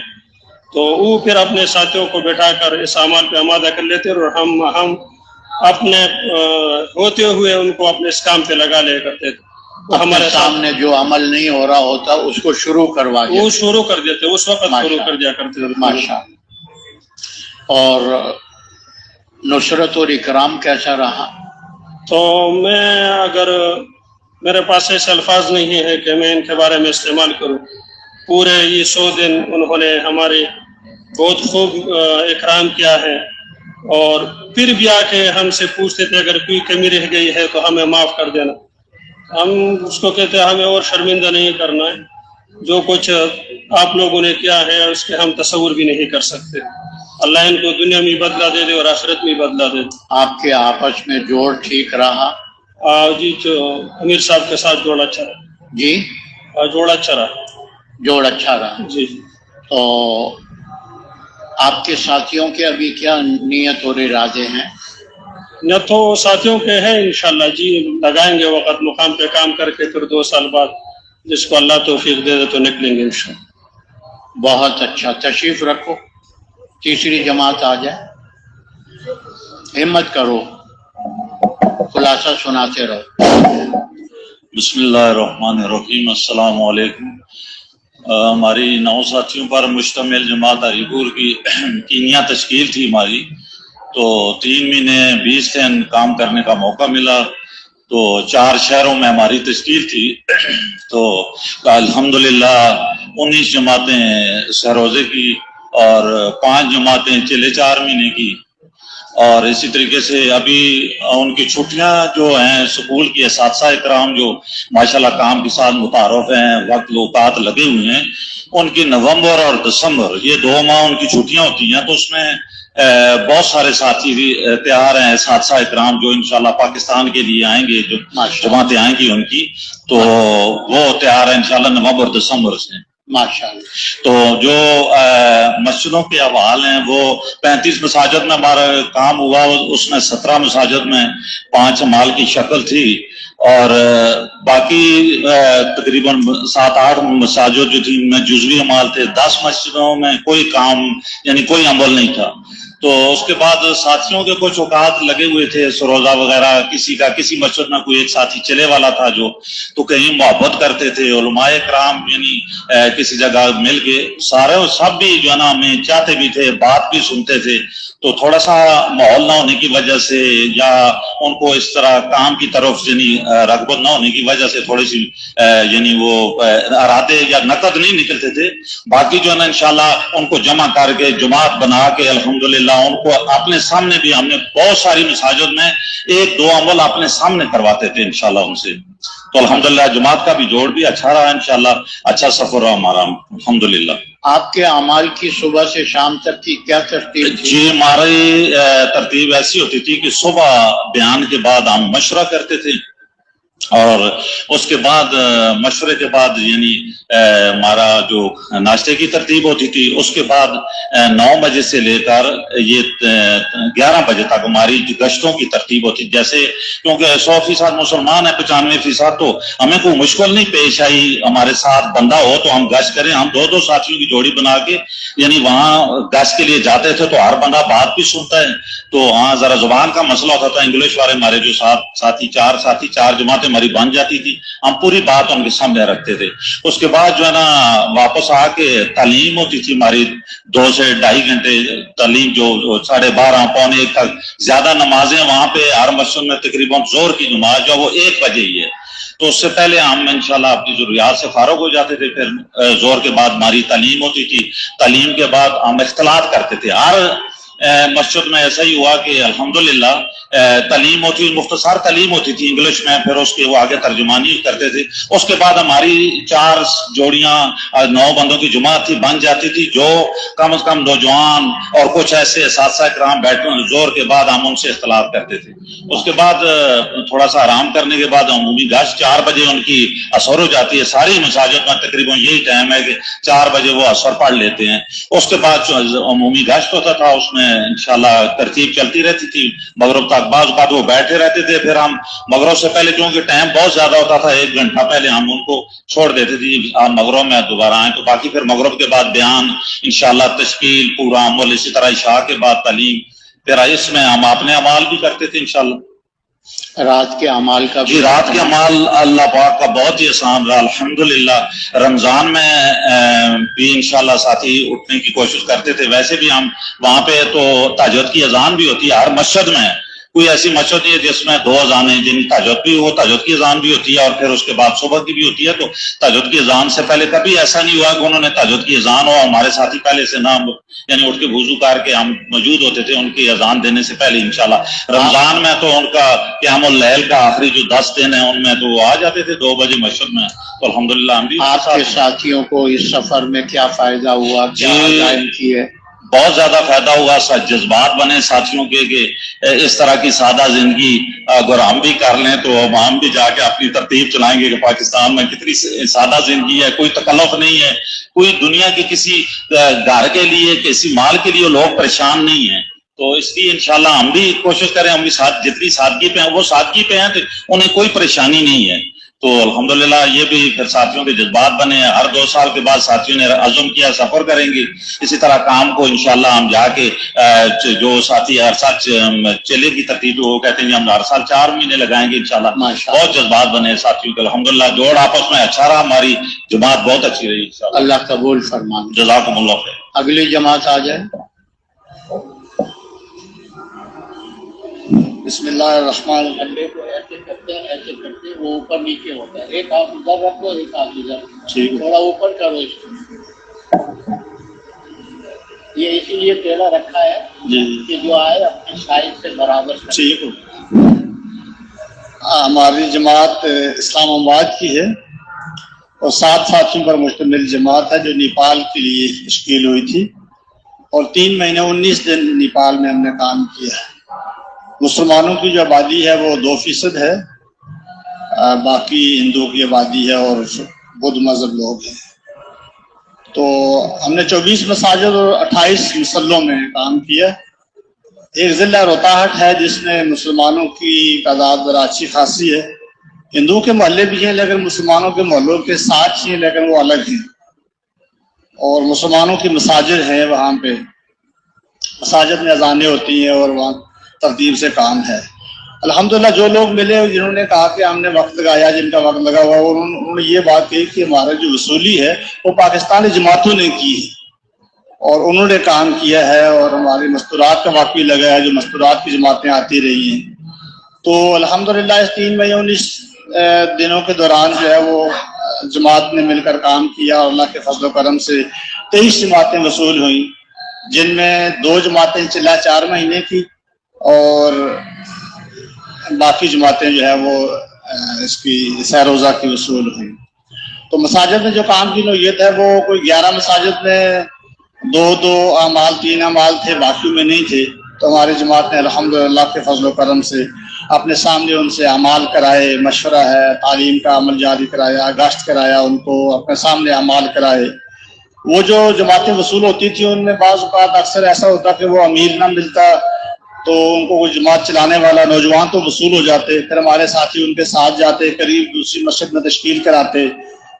تو وہ پھر اپنے ساتھیوں کو بٹھا کر اس اعمال پہ آمادہ کر لیتے اور ہم اپنے ہوتے ہوئے ان کو اپنے اس کام پہ لگا لے کرتے تھے. ہمارے سامنے جو عمل نہیں ہو رہا ہوتا اس کو شروع کروا دیا، وہ شروع کر دیتے، اس وقت شروع کر دیا کرتے تھے. ماشاء. اور نصرت اور اکرام کیسا رہا؟ تو میں اگر میرے پاس ایسے الفاظ نہیں ہے کہ میں ان کے بارے میں استعمال کروں. پورے یہ 100 دن انہوں نے ہمارے بہت خوب اکرام کیا ہے، اور پھر بھی آ کے ہم سے پوچھتے تھے اگر کوئی کمی رہ گئی ہے تو ہمیں معاف کر دینا. ہم اس کو کہتے ہیں ہمیں اور شرمندہ نہیں کرنا ہے. جو کچھ آپ لوگوں نے کیا ہے اس کے ہم تصور بھی نہیں کر سکتے. اللہ ان کو دنیا میں بدلہ دے دے اور آخرت میں بدلہ دے دے. آپ کے آپس میں جوڑ ٹھیک رہا؟ جی، تو امیر صاحب کے ساتھ جوڑ اچھا رہا. جی، جوڑ اچھا رہا. جوڑ اچھا رہا. جی. تو آپ کے ساتھیوں کے ابھی کیا نیت اور ارادے ہیں؟ نہ تو ساتھیوں کے ہیں انشاءاللہ جی، لگائیں گے وقت مقام پہ کام کر کے، پھر 2 سال بعد جس کو اللہ توفیق دے دے تو نکلیں گے انشاءاللہ. بہت اچھا، تشریف رکھو، تیسری جماعت آ جائے. ہمت کرو، خلاصہ سناتے رہو. بسم اللہ الرحمن الرحیم. السلام علیکم. ہماری 9 ساتھیوں پر مشتمل جماعت علی پور کی کینیا تشکیل تھی ہماری. تو 3 مہینے 20 دن کام کرنے کا موقع ملا. تو 4 شہروں میں ہماری تشکیل تھی. تو الحمدللہ 19 جماعتیں سہروزے کی اور 5 جماعتیں چلے 4 مہینے کی. اور اسی طریقے سے ابھی ان کی چھٹیاں جو ہیں اسکول کی اساتذہ اکرام جو ماشاءاللہ کام کے ساتھ متعارف ہیں، وقت اوقات لگے ہوئے ہیں، ان کی نومبر اور دسمبر یہ 2 ماہ ان کی چھٹیاں ہوتی ہیں. تو اس میں بہت سارے ساتھی بھی تیار ہیں، اساتذہ اکرام جو انشاءاللہ پاکستان کے لیے آئیں گے، جو جماعتیں آئیں گی ان کی، تو وہ تیار ہیں انشاءاللہ نومبر دسمبر سے ماشاءاللہ. تو جو مسجدوں کے احوال ہیں وہ 35 مساجد میں ہمارا کام ہوا. اس میں 17 مساجد میں 5 عمال کی شکل تھی اور باقی تقریباً 7-8 مساجد جو تھی ان میں جزوی عمال تھے. 10 مسجدوں میں کوئی کام یعنی کوئی عمل نہیں تھا. تو اس کے بعد ساتھیوں کے کچھ اوقات لگے ہوئے تھے، سروزہ وغیرہ کسی مسجد میں کوئی ایک ساتھی چلے والا تھا جو تو کہیں محبت کرتے تھے. علماء کرام یعنی کسی جگہ مل کے سارے سب بھی جو ہے نا ہمیں چاہتے بھی تھے، بات بھی سنتے تھے. تو تھوڑا سا ماحول نہ ہونے کی وجہ سے یا ان کو اس طرح کام کی طرف یعنی رغبت نہ ہونے کی وجہ سے تھوڑی سی یعنی وہ ارادے یا نقد نہیں نکلتے تھے. باقی جو ہے نا انشاءاللہ ان کو جمع کر کے جماعت بنا کے الحمدللہ ان کو اپنے سامنے بھی ہم نے بہت ساری مساجد میں 1-2 عمل اپنے سامنے کرواتے تھے انشاءاللہ ان سے. تو الحمدللہ جماعت کا بھی جوڑ بھی اچھا رہا انشاءاللہ، اچھا سفر رہا ہمارا الحمدللہ. آپ کے اعمال کی صبح سے شام تک کی کیا ترتیب تھی؟ جی، ہماری ترتیب ایسی ہوتی تھی کہ صبح بیان کے بعد ہم مشورہ کرتے تھے اور اس کے بعد مشورے کے بعد یعنی ہمارا جو ناشتے کی ترتیب ہوتی تھی. اس کے بعد 9 بجے سے لے کر یہ 11 بجے تک ہماری گشتوں کی ترتیب ہوتی. جیسے کیونکہ 100% مسلمان ہیں، 95% تو ہمیں کوئی مشکل نہیں پیش آئی. ہمارے ساتھ بندہ ہو تو ہم گشت کریں. ہم 2-2 ساتھیوں کی جوڑی بنا کے یعنی وہاں گشت کے لیے جاتے تھے. تو ہر بندہ بات بھی سنتا ہے. تو ہاں ذرا زبان کا مسئلہ ہوتا تھا. انگلش والے ہمارے جو ساتھی 4 جماعتیں ہماری بن جاتی تھی، ہم پوری بات ان کے سامنے رکھتے تھے. اس کے بعد جو ہے نا واپس آ کے تعلیم ہوتی تھی ہماری 2 سے 2.5 گھنٹے تعلیم، جو 12:30 پونے 1 تک. زیادہ نمازیں وہاں پہ ہر مسجد میں تقریباً ظہر کی نماز جو وہ 1 بجے ہی ہے، تو اس سے پہلے ہم انشاءاللہ اپنی ضروریات سے فارغ ہو جاتے تھے. پھر ظہر کے بعد ہماری تعلیم ہوتی تھی، تعلیم کے بعد ہم اختلاط کرتے تھے. ہر مسجد میں ایسا ہی ہوا کہ الحمدللہ تعلیم ہوتی، مختصر تعلیم ہوتی تھی انگلش میں، پھر اس کے وہ آگے ترجمانی کرتے تھے. اس کے بعد ہماری 4 جوڑیاں 9 بندوں کی جماعت تھی بن جاتی تھی، جو کم از کم نوجوان اور کچھ ایسے اساتذہ کرام بیٹھے زور کے بعد ہم ان سے اختلاف کرتے تھے. اس کے بعد تھوڑا سا آرام کرنے کے بعد عمومی گشت 4 بجے ان کی عصر ہو جاتی ہے. ساری مساجد میں تقریباً یہی ٹائم ہے کہ 4 بجے وہ عصر پڑھ لیتے ہیں. اس کے بعد عمومی گشت ہوتا تھا، اس میں انشاءاللہ ترتیب چلتی رہتی تھی مغرب تک. بعض اوقات وہ بیٹھے رہتے تھے، پھر ہم مغرب سے پہلے چونکہ ٹائم بہت زیادہ ہوتا تھا 1 گھنٹہ پہلے ہم ان کو چھوڑ دیتے تھے آپ مغرب میں دوبارہ آئیں. تو باقی پھر مغرب کے بعد بیان انشاءاللہ تشکیل پورا عمل، اسی طرح عشاء کے بعد تعلیم. پھر اس میں ہم اپنے اعمال بھی کرتے تھے انشاءاللہ. رات کے اعمال کا جی رات کے اعمال اللہ پاک کا بہت ہی احسان رہا الحمدللہ. رمضان میں بھی انشاءاللہ ساتھی اٹھنے کی کوشش کرتے تھے. ویسے بھی ہم وہاں پہ تو تہجد کی اذان بھی ہوتی ہے ہر مسجد میں، کوئی ایسی مسجد نہیں ہے جس میں 2 اذانیں، جن تہجد بھی ہو، تہجد کی اذان بھی ہوتی ہے اور پھر اس کے بعد صبح کی بھی ہوتی ہے. تو تہجد کی اذان سے پہلے کبھی ایسا نہیں ہوا کہ انہوں نے تہجد کی اذان ہو ہمارے ساتھی پہلے سے نہ یعنی اٹھ کے وضو کر کے ہم موجود ہوتے تھے ان کی اذان دینے سے پہلے انشاءاللہ. رمضان میں تو ان کا قیام اللیل کا آخری جو 10 دن ہیں ان میں تو وہ آ جاتے تھے 2 بجے مسجد میں. تو الحمدللہ ہم بھی آپ کے ساتھیوں کو اس سفر میں کیا فائدہ ہوا، کیا عزائم کیے؟ بہت زیادہ فائدہ ہوا. جذبات بنے ساتھیوں کے کہ اس طرح کی سادہ زندگی اگر ہم بھی کر لیں تو ہم بھی جا کے اپنی ترتیب چلائیں گے کہ پاکستان میں کتنی سادہ زندگی ہے، کوئی تکلف نہیں ہے، کوئی دنیا کے کسی گھر کے لیے کسی مال کے لیے لوگ پریشان نہیں ہیں. تو اس لیے انشاءاللہ ہم بھی کوشش کریں، ہم بھی جتنی سادگی پہ ہیں وہ سادگی پہ ہیں تو انہیں کوئی پریشانی نہیں ہے. تو الحمدللہ یہ بھی پھر ساتھیوں کے جذبات بنے. ہر 2 سال کے بعد ساتھیوں نے عزم کیا سفر کریں گے. اسی طرح کام کو انشاءاللہ ہم جا کے جو ساتھی ہر سال چلے کی ترتیب وہ کہتے ہیں ہم ہر سال 4 مہینے لگائیں گے انشاءاللہ. بہت جذبات بنے ساتھیوں کے الحمدللہ. جوڑ آپس میں اچھا رہا، ہماری جماعت بہت اچھی رہی انشاءاللہ. اللہ قبول فرمائے. جزاکم اللہ خیر. اگلی جماعت آ جائے. بسم اللہ الرحمن الرحیم. کو ایسے کرتے ہیں وہ اوپر نیچے ہوتا ہے. ایک ہاتھ ادھر رکھو، ایک ہاتھ ادھر، تھوڑا اوپر کرو اس کو. یہ اسی لیے ٹیڑھا رکھا ہے کہ جو آئے اپنے سائز سے برابر. ٹھیک ہو. ہماری جماعت اسلام آباد کی ہے اور 7 ساتھیوں پر مشتمل جماعت ہے جو نیپال کے لیے تشکیل ہوئی تھی اور 3 مہینے 19 دن نیپال میں ہم نے کام کیا ہے. مسلمانوں کی جو آبادی ہے وہ 2% ہے، باقی ہندوؤں کی آبادی ہے اور بدھ مذہب لوگ ہیں. تو ہم نے 24 مساجد اور 28 مسلوں میں کام کیا. ایک ضلع روہتاہٹ ہے جس میں مسلمانوں کی تعداد ذرا اچھی خاصی ہے. ہندوؤں کے محلے بھی ہیں لیکن مسلمانوں کے محلوں کے ساتھ ہی ہیں لیکن وہ الگ ہیں. اور مسلمانوں کی مساجد ہیں، وہاں پہ مساجد میں اذانیں ہوتی ہیں اور وہاں ترتیب سے کام ہے. الحمدللہ جو لوگ ملے جنہوں نے کہا کہ ہم نے وقت لگایا، جن کا وقت لگا ہوا، انہوں نے یہ بات کہی کہ ہمارا جو وصولی ہے وہ پاکستانی جماعتوں نے کی ہے اور انہوں نے کام کیا ہے اور ہماری مستورات کا وقت بھی لگا ہے جو مستورات کی جماعتیں آتی رہی ہیں. تو الحمدللہ اس 3 مہینے 19 دنوں کے دوران جو ہے وہ جماعت نے مل کر کام کیا اور اللہ کے فضل و کرم سے 23 جماعتیں وصول ہوئیں، جن میں 2 جماعتیں چلا 4 مہینے کی اور باقی جماعتیں جو ہے وہ اس کی سہ روزہ کی وصول ہوئی. تو مساجد میں جو کام کی نوعیت ہے وہ کوئی 11 مساجد میں 2 اعمال 3 اعمال تھے، باقیوں میں نہیں تھے. تو ہماری جماعت نے الحمدللہ کے فضل و کرم سے اپنے سامنے ان سے اعمال کرائے، مشورہ ہے، تعلیم کا عمل جاری کرایا، گشت کرایا، ان کو اپنے سامنے اعمال کرائے. وہ جو جماعتیں وصول ہوتی تھی ان میں بعض اوقات اکثر ایسا ہوتا کہ وہ امیر نہ ملتا تو ان کو کوئی جماعت چلانے والا نوجوان تو وصول ہو جاتے، پھر ہمارے ساتھی ان کے ساتھ جاتے، قریب دوسری مسجد میں تشکیل کراتے،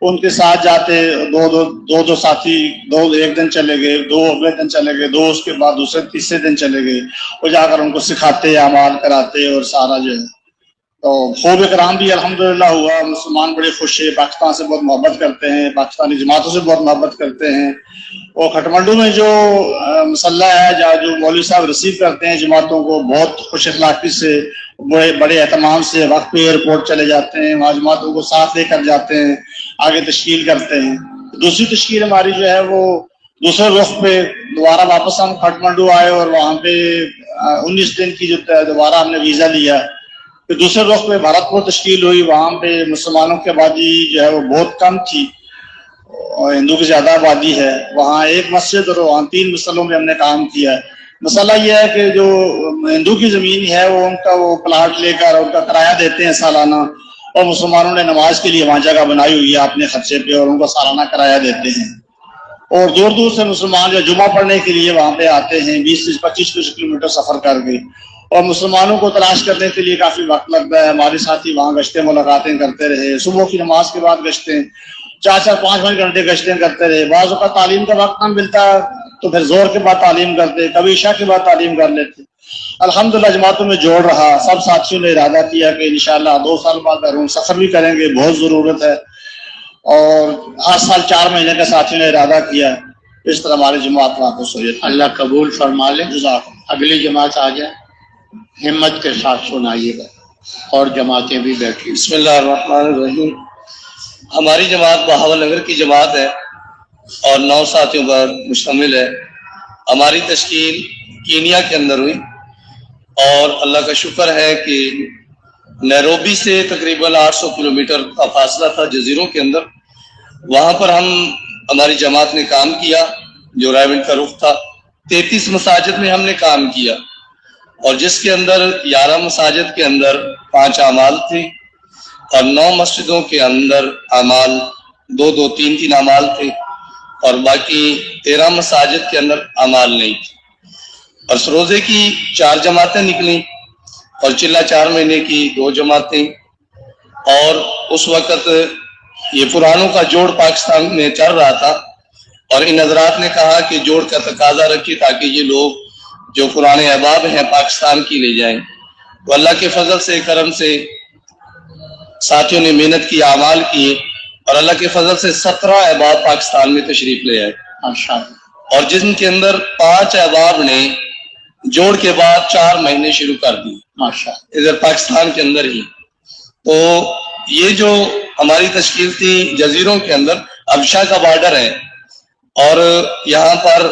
ان کے ساتھ جاتے. 2 ساتھی 2 ایک دن چلے گئے، 2 اگلے دن چلے گئے، 2 اس کے بعد دوسرے تیسرے دن چلے گئے، وہ جا کر ان کو سکھاتے، اعمال کراتے اور سارا جو ہے تو خوب اکرام بھی الحمدللہ ہوا. مسلمان بڑے خوش ہیں, پاکستان سے بہت محبت کرتے ہیں, پاکستانی جماعتوں سے بہت محبت کرتے ہیں. اور کھٹمنڈو میں جو مسلح ہے, جہاں جو مولوی صاحب ریسیو کرتے ہیں جماعتوں کو بہت خوش اخلاقی سے, بڑے اہتمام سے, وقت پہ ایئرپورٹ چلے جاتے ہیں, وہاں جماعتوں کو ساتھ لے کر جاتے ہیں, آگے تشکیل کرتے ہیں. دوسری تشکیل ہماری جو ہے وہ دوسرے رخ پہ دوبارہ واپس ہم کھٹمنڈو آئے اور وہاں پہ 19 دن کی جو دوبارہ ہم نے ویزا لیا. پھر دوسرے رخ پہ بھارت پور تشکیل ہوئی. وہاں پہ مسلمانوں کی آبادی جو ہے وہ بہت کم تھی اور ہندو کی زیادہ آبادی ہے. وہاں ایک مسجد اور وہاں 3 مسلوں میں ہم نے کام کیا. مسئلہ یہ ہے کہ جو ہندو کی زمین ہے وہ ان کا وہ پلاٹ لے کر ان کا کرایہ دیتے ہیں سالانہ, اور مسلمانوں نے نماز کے لیے وہاں جگہ بنائی ہوئی ہے اپنے خرچے پہ اور ان کو سالانہ کرایہ دیتے ہیں. اور دور دور سے مسلمان جو جمعہ پڑھنے کے لیے وہاں پہ آتے ہیں 20 سے 25 کلومیٹر سفر کر کے, اور مسلمانوں کو تلاش کرنے کے لیے کافی وقت لگتا ہے. ہمارے ساتھی وہاں گشتیں ملاقاتیں کرتے رہے, صبح کی نماز کے بعد گشتیں 4-5 گھنٹے گشتیں کرتے رہے. بعض اوقات تعلیم کا وقت نہ ملتا تو پھر زور کے بعد تعلیم کرتے, کبھی عشاء کے بعد تعلیم کر لیتے. الحمدللہ جماعتوں میں جوڑ رہا. سب ساتھیوں نے ارادہ کیا کہ انشاءاللہ 2 سال بعد بیرون سفر بھی کریں گے, بہت ضرورت ہے. اور 8 سال 4 مہینے کا ساتھیوں نے ارادہ کیا. اس طرح ہماری جماعت واپس ہوئی. اللہ قبول فرما لے. اگلی جماعت آ جائے, ہمت کے ساتھ سنائیے گا, اور جماعتیں بھی بیٹھی. بسم اللہ الرحمن الرحیم. ہماری جماعت بہاول نگر کی جماعت ہے اور 9 ساتھیوں پر مشتمل ہے. ہماری تشکیل کینیا کے اندر ہوئی اور اللہ کا شکر ہے کہ نیروبی سے تقریباً 800 کلومیٹر کا فاصلہ تھا جزیروں کے اندر. وہاں پر ہماری جماعت نے کام کیا جو رائبنڈ کا رخ تھا. 33 مساجد میں ہم نے کام کیا اور جس کے اندر 11 مساجد کے اندر 5 اعمال تھے اور 9 مسجدوں کے اندر اعمال 2 3 اعمال تھے اور باقی 13 مساجد کے اندر اعمال نہیں تھے. اور روزے کی 4 جماعتیں نکلیں اور چلہ 4 مہینے کی 2 جماعتیں. اور اس وقت یہ پرانوں کا جوڑ پاکستان میں چل رہا تھا اور ان حضرات نے کہا کہ جوڑ کا تقاضا رکھیے تاکہ یہ لوگ جو پرانے احباب ہیں پاکستان کی لے جائیں. تو اللہ کے فضل سے کرم سے ساتھیوں نے محنت کی, اعمال کیے اور اللہ کے فضل سے 17 احباب پاکستان میں تشریف لے آئے اور جن کے اندر 5 احباب نے جوڑ کے بعد 4 مہینے شروع کر دی ادھر پاکستان کے اندر ہی. تو یہ جو ہماری تشکیل تھی جزیروں کے اندر, ابشا کا بارڈر ہے اور یہاں پر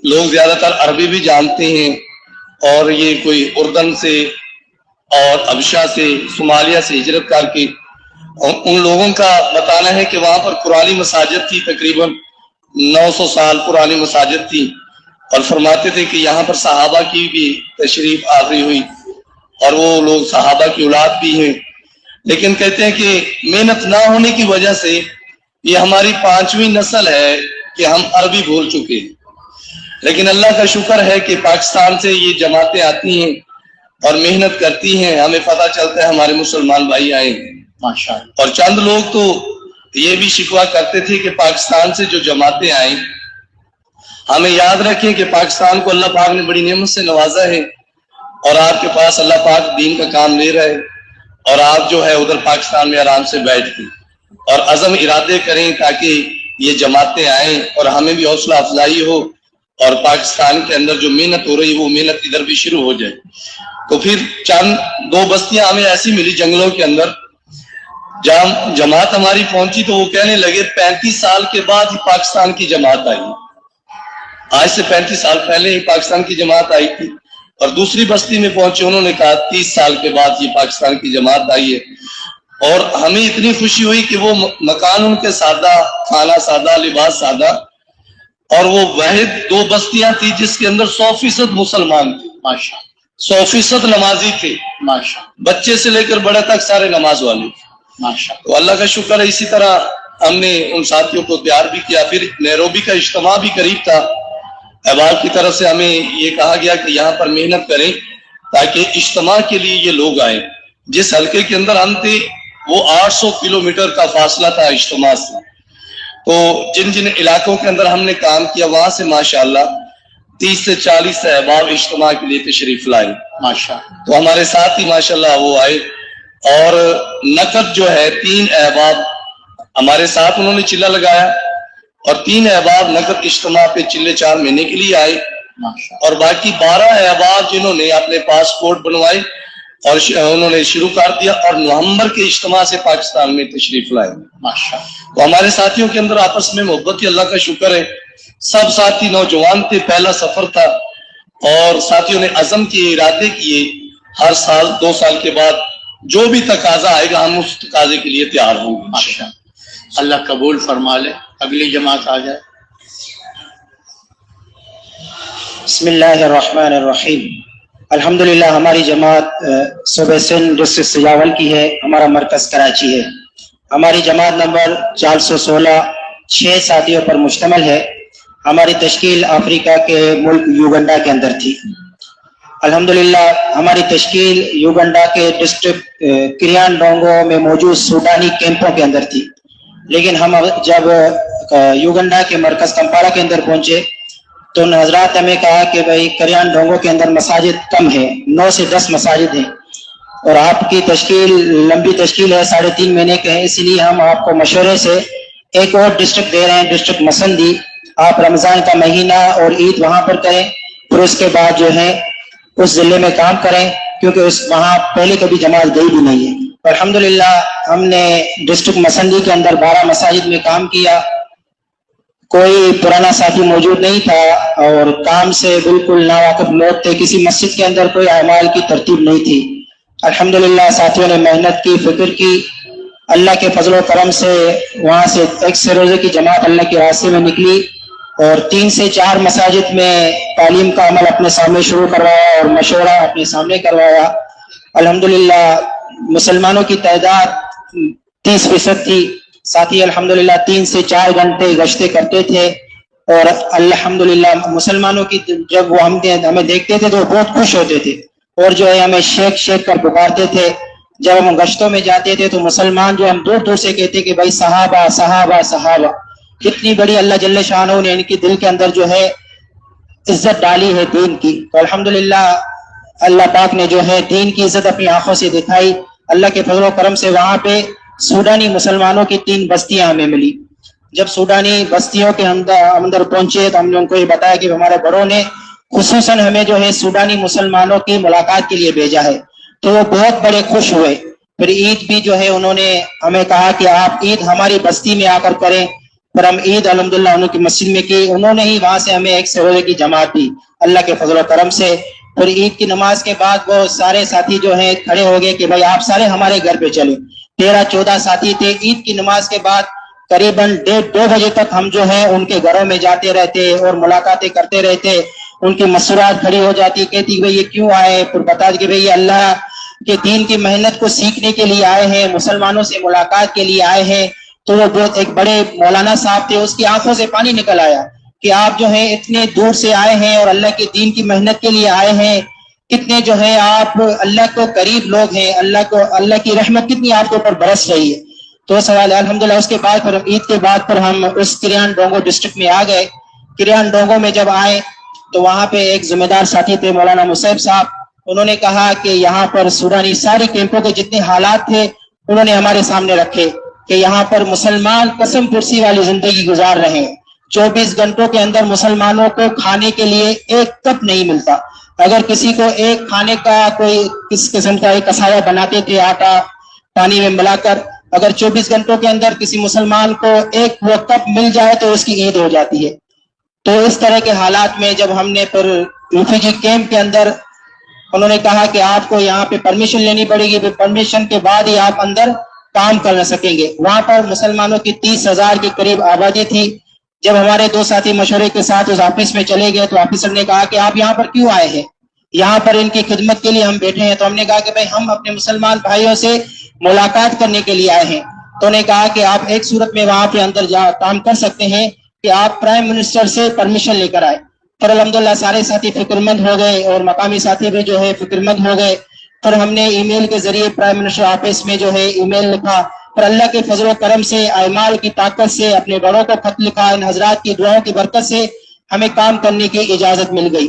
لوگ زیادہ تر عربی بھی جانتے ہیں اور یہ کوئی اردن سے اور ابشا سے صومالیہ سے ہجرت کر کے ان لوگوں کا بتانا ہے کہ وہاں پر پرانی مساجد تھی, تقریباً 900 سال پرانی مساجد تھی اور فرماتے تھے کہ یہاں پر صحابہ کی بھی تشریف آوری ہوئی اور وہ لوگ صحابہ کی اولاد بھی ہیں. لیکن کہتے ہیں کہ محنت نہ ہونے کی وجہ سے یہ ہماری 5ویں نسل ہے کہ ہم عربی بھول چکے ہیں. لیکن اللہ کا شکر ہے کہ پاکستان سے یہ جماعتیں آتی ہیں اور محنت کرتی ہیں. ہمیں پتہ چلتا ہے ہمارے مسلمان بھائی آئے ہیں اور چند لوگ تو یہ بھی شکوہ کرتے تھے کہ پاکستان سے جو جماعتیں آئیں, ہمیں یاد رکھیں کہ پاکستان کو اللہ پاک نے بڑی نعمت سے نوازا ہے اور آپ کے پاس اللہ پاک دین کا کام لے رہے اور آپ جو ہے ادھر پاکستان میں آرام سے بیٹھ کے اور عزم ارادے کریں تاکہ یہ جماعتیں آئیں اور ہمیں بھی حوصلہ افزائی ہو اور پاکستان کے اندر جو محنت ہو رہی ہے وہ محنت ادھر بھی شروع ہو جائے. تو پھر 2 بستیاں ہمیں ایسی ملی جنگلوں کے اندر. جب جماعت ہماری پہنچی تو وہ کہنے لگے 35 سال کے بعد ہی پاکستان کی جماعت آئی. آج سے 35 سال پہلے ہی پاکستان کی جماعت آئی تھی. اور دوسری بستی میں پہنچے انہوں نے کہا 30 سال کے بعد یہ پاکستان کی جماعت آئی ہے. اور ہمیں اتنی خوشی ہوئی کہ وہ مکان ان کے سادہ, کھانا سادہ, لباس سادہ اور وہ واحد 2 بستیاں تھی جس کے اندر 100% مسلمان تھے, 100% نمازی تھے, بچے سے لے کر بڑے تک سارے نماز والے تھے. تو اللہ کا شکر ہے. اسی طرح ہم نے ان ساتھیوں کو تیار بھی کیا. پھر نیروبی کا اجتماع بھی قریب تھا. احباب کی طرف سے ہمیں یہ کہا گیا کہ یہاں پر محنت کریں تاکہ اجتماع کے لیے یہ لوگ آئیں. جس حلقے کے اندر ہم تھے وہ 800 کلومیٹر کا فاصلہ تھا اجتماع سے. تو جن علاقوں کے اندر ہم نے کام کیا وہاں سے ماشاءاللہ 30 سے 40 احباب اجتماع کے لیے تشریف لائے. تو ہمارے ساتھ ہی ماشاءاللہ وہ آئے اور نقد جو ہے 3 احباب ہمارے ساتھ انہوں نے چلہ لگایا اور 3 احباب نقد اجتماع پہ چلے 4 مہینے کے لیے آئے اور باقی 12 احباب جنہوں نے اپنے پاسپورٹ بنوائے اور انہوں نے شروع کر دیا اور نومبر کے اجتماع سے پاکستان میں تشریف لائے. تو ہمارے ساتھیوں کے اندر آپس میں محبت کی اللہ کا شکر ہے. سب ساتھی نوجوان تھے, پہلا سفر تھا اور ساتھیوں نے عزم کیے, ارادے کیے, ہر سال 2 سال کے بعد جو بھی تقاضا آئے گا ہم اس تقاضے کے لیے تیار ہوں گے. اللہ قبول فرما لے. اگلی جماعت آ جائے. بسم اللہ الرحمن الرحیم. الحمدللہ ہماری جماعت صوبہ سندھ ڈسٹرکٹ سجاول کی ہے, ہمارا مرکز کراچی ہے. ہماری جماعت نمبر 416 6 ساتھیوں پر مشتمل ہے. ہماری تشکیل افریقہ کے ملک یوگنڈا کے اندر تھی. الحمدللہ ہماری تشکیل یوگنڈا کے ڈسٹرکٹ کریان ڈونگو میں موجود سوڈانی کیمپوں کے اندر تھی. لیکن ہم جب یوگنڈا کے مرکز کمپالا کے اندر پہنچے تو حضرات ہمیں کہا کہ بھائی کریان ڈونگو کے اندر مساجد کم ہے, 9 سے 10 مساجد ہیں اور آپ کی تشکیل لمبی تشکیل ہے, 3.5 مہینے کے ہیں, اس لیے ہم آپ کو مشورے سے ایک اور ڈسٹرکٹ دے رہے ہیں, ڈسٹرکٹ مسندی. آپ رمضان کا مہینہ اور عید وہاں پر کریں, پھر اس کے بعد جو ہے اس ضلع میں کام کریں کیونکہ وہاں پہلے کبھی جماعت گئی بھی نہیں ہے. الحمدللہ ہم نے ڈسٹرکٹ مسندی کے اندر 12 مساجد میں کام کیا. کوئی پرانا ساتھی موجود نہیں تھا اور کام سے بالکل ناواقف لوگ تھے. کسی مسجد کے اندر کوئی اعمال کی ترتیب نہیں تھی. الحمدللہ ساتھیوں نے محنت کی, فکر کی. اللہ کے فضل و کرم سے وہاں سے 1 روزے کی جماعت اللہ کے راستے میں نکلی اور 3 سے 4 مساجد میں تعلیم کا عمل اپنے سامنے شروع کروایا اور مشورہ اپنے سامنے کروایا. الحمدللہ مسلمانوں کی تعداد 30% تھی. ساتھی الحمدللہ 3 سے 4 گھنٹے گشتیں کرتے تھے اور الحمدللہ مسلمانوں کی جب وہ ہمیں دیکھتے تھے تو وہ بہت خوش ہوتے تھے اور جو ہے ہمیں شیخ شیخ کر پکارتے تھے. جب ہم گشتوں میں جاتے تھے تو مسلمان جو ہم دور دور سے کہتے کہ بھائی صحابہ صحابہ صحابہ. کتنی بڑی اللہ جل شانہ نے ان کی دل کے اندر جو ہے عزت ڈالی ہے دین کی. تو الحمدللہ اللہ پاک نے جو ہے دین کی عزت اپنی آنکھوں سے دکھائی. اللہ کے فضل و کرم سے وہاں پہ سوڈانی مسلمانوں کی 3 بستیاں ہمیں ملی. جب سوڈانی بستیوں کے اندر پہنچے تو ہم نے ان کو یہ بتایا کہ ہمارے بڑوں نے خصوصاً ہمیں جو ہے سوڈانی مسلمانوں کی ملاقات کے لیے بھیجا ہے. تو وہ بہت بڑے خوش ہوئے. پھر عید بھی جو ہے انہوں نے ہمیں کہا کہ آپ عید ہماری بستی میں آ کر کریں. پھر ہم عید الحمدللہ انہوں کی مسجد میں کی. انہوں نے ہی وہاں سے ہمیں 1 روزے کی جماعت دی اللہ کے فضل و کرم سے. پھر عید کی نماز کے بعد وہ سارے ساتھی جو ہیں کھڑے ہو گئے کہ بھائی آپ سارے ہمارے گھر پہ چلیں. 13-14 ساتھی تھے. عید کی نماز کے بعد قریباً 1:30-2 بجے تک ہم جو ہے ان کے گھروں میں جاتے رہتے اور ملاقاتیں کرتے رہتے. ان کی مسرات کھڑی ہو جاتی, کہتی بھائی یہ کیوں آئے. پھر بتا کہ بھائی یہ اللہ کے دین کی محنت کو سیکھنے کے لیے آئے ہیں, مسلمانوں سے ملاقات کے لیے آئے ہیں. تو وہ بہت ایک بڑے مولانا صاحب تھے, اس کی آنکھوں سے پانی نکل آیا کہ آپ جو ہے اتنے دور سے آئے ہیں اور اللہ کے دین کی محنت کے لیے آئے ہیں. کتنے جو ہے آپ اللہ کو قریب لوگ ہیں, اللہ کی رحمت کتنی آپ کے اوپر برس رہی ہے. تو سوال ہے الحمدللہ. اس کے بعد پھر عید کے بعد پھر ہم اس کریان ڈونگو ڈسٹرکٹ میں آ گئے. کریان ڈونگو میں جب آئے تو وہاں پہ ایک ذمہ دار ساتھی تھے مولانا مصعب صاحب. انہوں نے کہا کہ یہاں پر سوڈانی ساری کیمپوں کے جتنے حالات تھے انہوں نے ہمارے سامنے رکھے کہ یہاں پر مسلمان قسم پرسی والی زندگی گزار رہے ہیں. 24 گھنٹوں کے اندر مسلمانوں کو کھانے کے لیے 1 کپ نہیں ملتا. اگر کسی کو ایک کھانے کا کوئی کس قسم کا ایک کسایا بناتے تھے آٹا پانی میں ملا کر, اگر 24 گھنٹوں کے اندر کسی مسلمان کو 1 وہ کپ مل جائے تو اس کی عید ہو جاتی ہے. تو اس طرح کے حالات میں جب ہم نے پھر ریفیوجی کیمپ کے اندر انہوں نے کہا کہ آپ کو یہاں پہ پرمیشن لینی پڑے گی, پرمیشن کے بعد ہی آپ اندر کام کر سکیں گے. وہاں پر مسلمانوں کی 30,000 کے قریب آبادی تھی. جب ہمارے 2 ساتھی مشورے کے ساتھ اس آفس میں چلے گئے تو آفیسر نے کہا کہ آپ یہاں پر کیوں آئے ہیں, یہاں پر ان کی خدمت کے لیے ہم بیٹھے ہیں. تو ہم نے کہا کہ بھائی ہم اپنے مسلمان بھائیوں سے ملاقات کرنے کے لیے آئے ہیں. تو انہوں نے کہا کہ آپ ایک صورت میں وہاں پہ اندر کام کر سکتے ہیں کہ آپ پرائم منسٹر سے پرمیشن لے کر آئے. پھر الحمدللہ سارے ساتھی فکر مند ہو گئے اور مقامی ساتھی بھی جو ہے فکر مند ہو گئے. پھر ہم نے ای میل کے ذریعے پرائم منسٹر آفس میں جو ہے ای میل لکھا. پھر اللہ کے فضل و کرم سے اعمال کی طاقت سے اپنے بڑوں کو خط لکھا. ان حضرات کی دعاؤں کی برکت سے ہمیں کام کرنے کی اجازت مل گئی.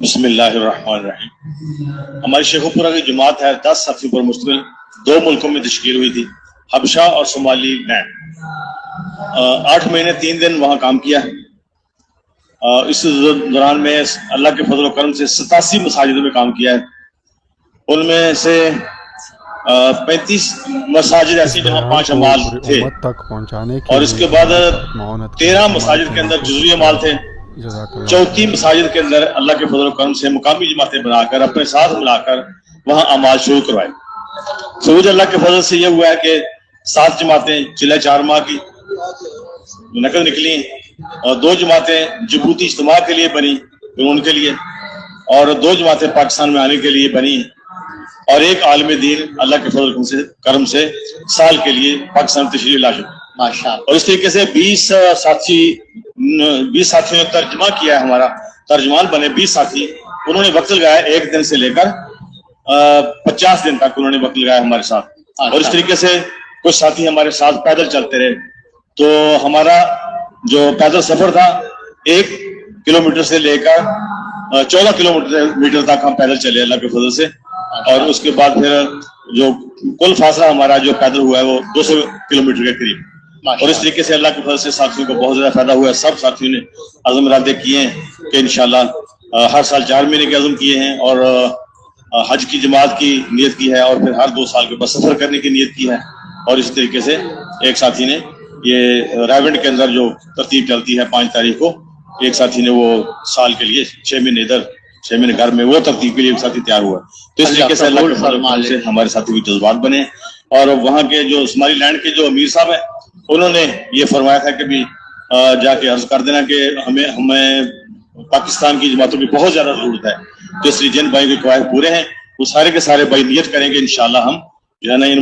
بسم اللہ الرحمن الرحیم. ہماری شیخو پورہ کی جماعت ہے 10 صفی پر مشتمل 2 ملکوں میں تشکیل ہوئی تھی، حبشہ اور صومالی لینڈ. 8 مہینے 3 دن وہاں کام کیا. اس دوران میں اللہ کے فضل و کرم سے 87 مساجدوں میں کام کیا ہے. ان میں سے 35 مساجد ایسی جہاں 5 اعمال تھے، اور اس کے بعد 13 مساجد کے اندر جزوی اعمال تھے. 34 مساجد کے اندر اللہ کے فضل و کرم سے مقامی جماعتیں بنا کر اپنے ساتھ ملا کر وہاں اعمال شروع کروائے. سعود اللہ کے فضل سے یہ ہوا ہے کہ 7 جماعتیں چلے 4 ماہ کی نقل نکلی، اور 2 جماعتیں جبوتی اجتماع کے لیے بنی ان کے لیے، اور 2 جماعتیں پاکستان میں آنے کے لیے بنی، اور ایک عالم دین اللہ کے فضل سے کرم سے سال کے لیے پاکستان تشریف لا چکے. اور اس طریقے سے 20 ساتھیوں نے ترجمہ کیا ہے. ہمارا ترجمان بنے 20 ساتھی، انہوں نے وقت لگایا 1 دن سے لے کر 50 دن تک انہوں نے وقت لگایا ہمارے ساتھ. اور اس طریقے سے کچھ ساتھی ہمارے ساتھ پیدل چلتے رہے. تو ہمارا جو پیدل سفر تھا 1 کلومیٹر سے لے کر 14 کلومیٹر تک ہم پیدل چلے اللہ کے فضل سے. اور اس کے بعد پھر جو کل فاصلہ ہمارا جو پیدل ہوا ہے وہ 200 کلومیٹر کے قریب. اور اس طریقے سے اللہ کے فضل سے ساتھیوں کو بہت زیادہ فائدہ ہوا ہے. سب ساتھیوں نے عزم ارادے کیے ہیں کہ انشاءاللہ ہر سال 4 مہینے کے عزم کیے ہیں، اور حج کی جماعت کی نیت کی ہے، اور پھر ہر 2 سال کے بعد سفر کرنے کی نیت کی ہے. اور اس طریقے سے ایک ساتھی نے یہ رائیونڈ کے اندر جو ترتیب چلتی ہے 5 تاریخ کو، ایک ساتھی نے وہ سال کے لیے 6 مہینے ادھر 6 مہینے گھر میں وہ ترتیب کے لیے ایک ساتھی تیار ہوا. تو اس طریقے سے اللہ کے فضل سے ہمارے ساتھی بھی جذبات بنے. اور وہاں کے جو صومالی لینڈ کے جو امیر صاحب ہیں انہوں نے یہ فرمایا تھا کہ بھی جا کے عرض کر دینا کہ ہمیں پاکستان کی جماعتوں کی بہت زیادہ ضرورت ہے. تو اس لیے جن بھائی کے قواعد پورے ہیں وہ سارے کے سارے بھائی نیت کریں گے انشاءاللہ ہم جو ہے نا ان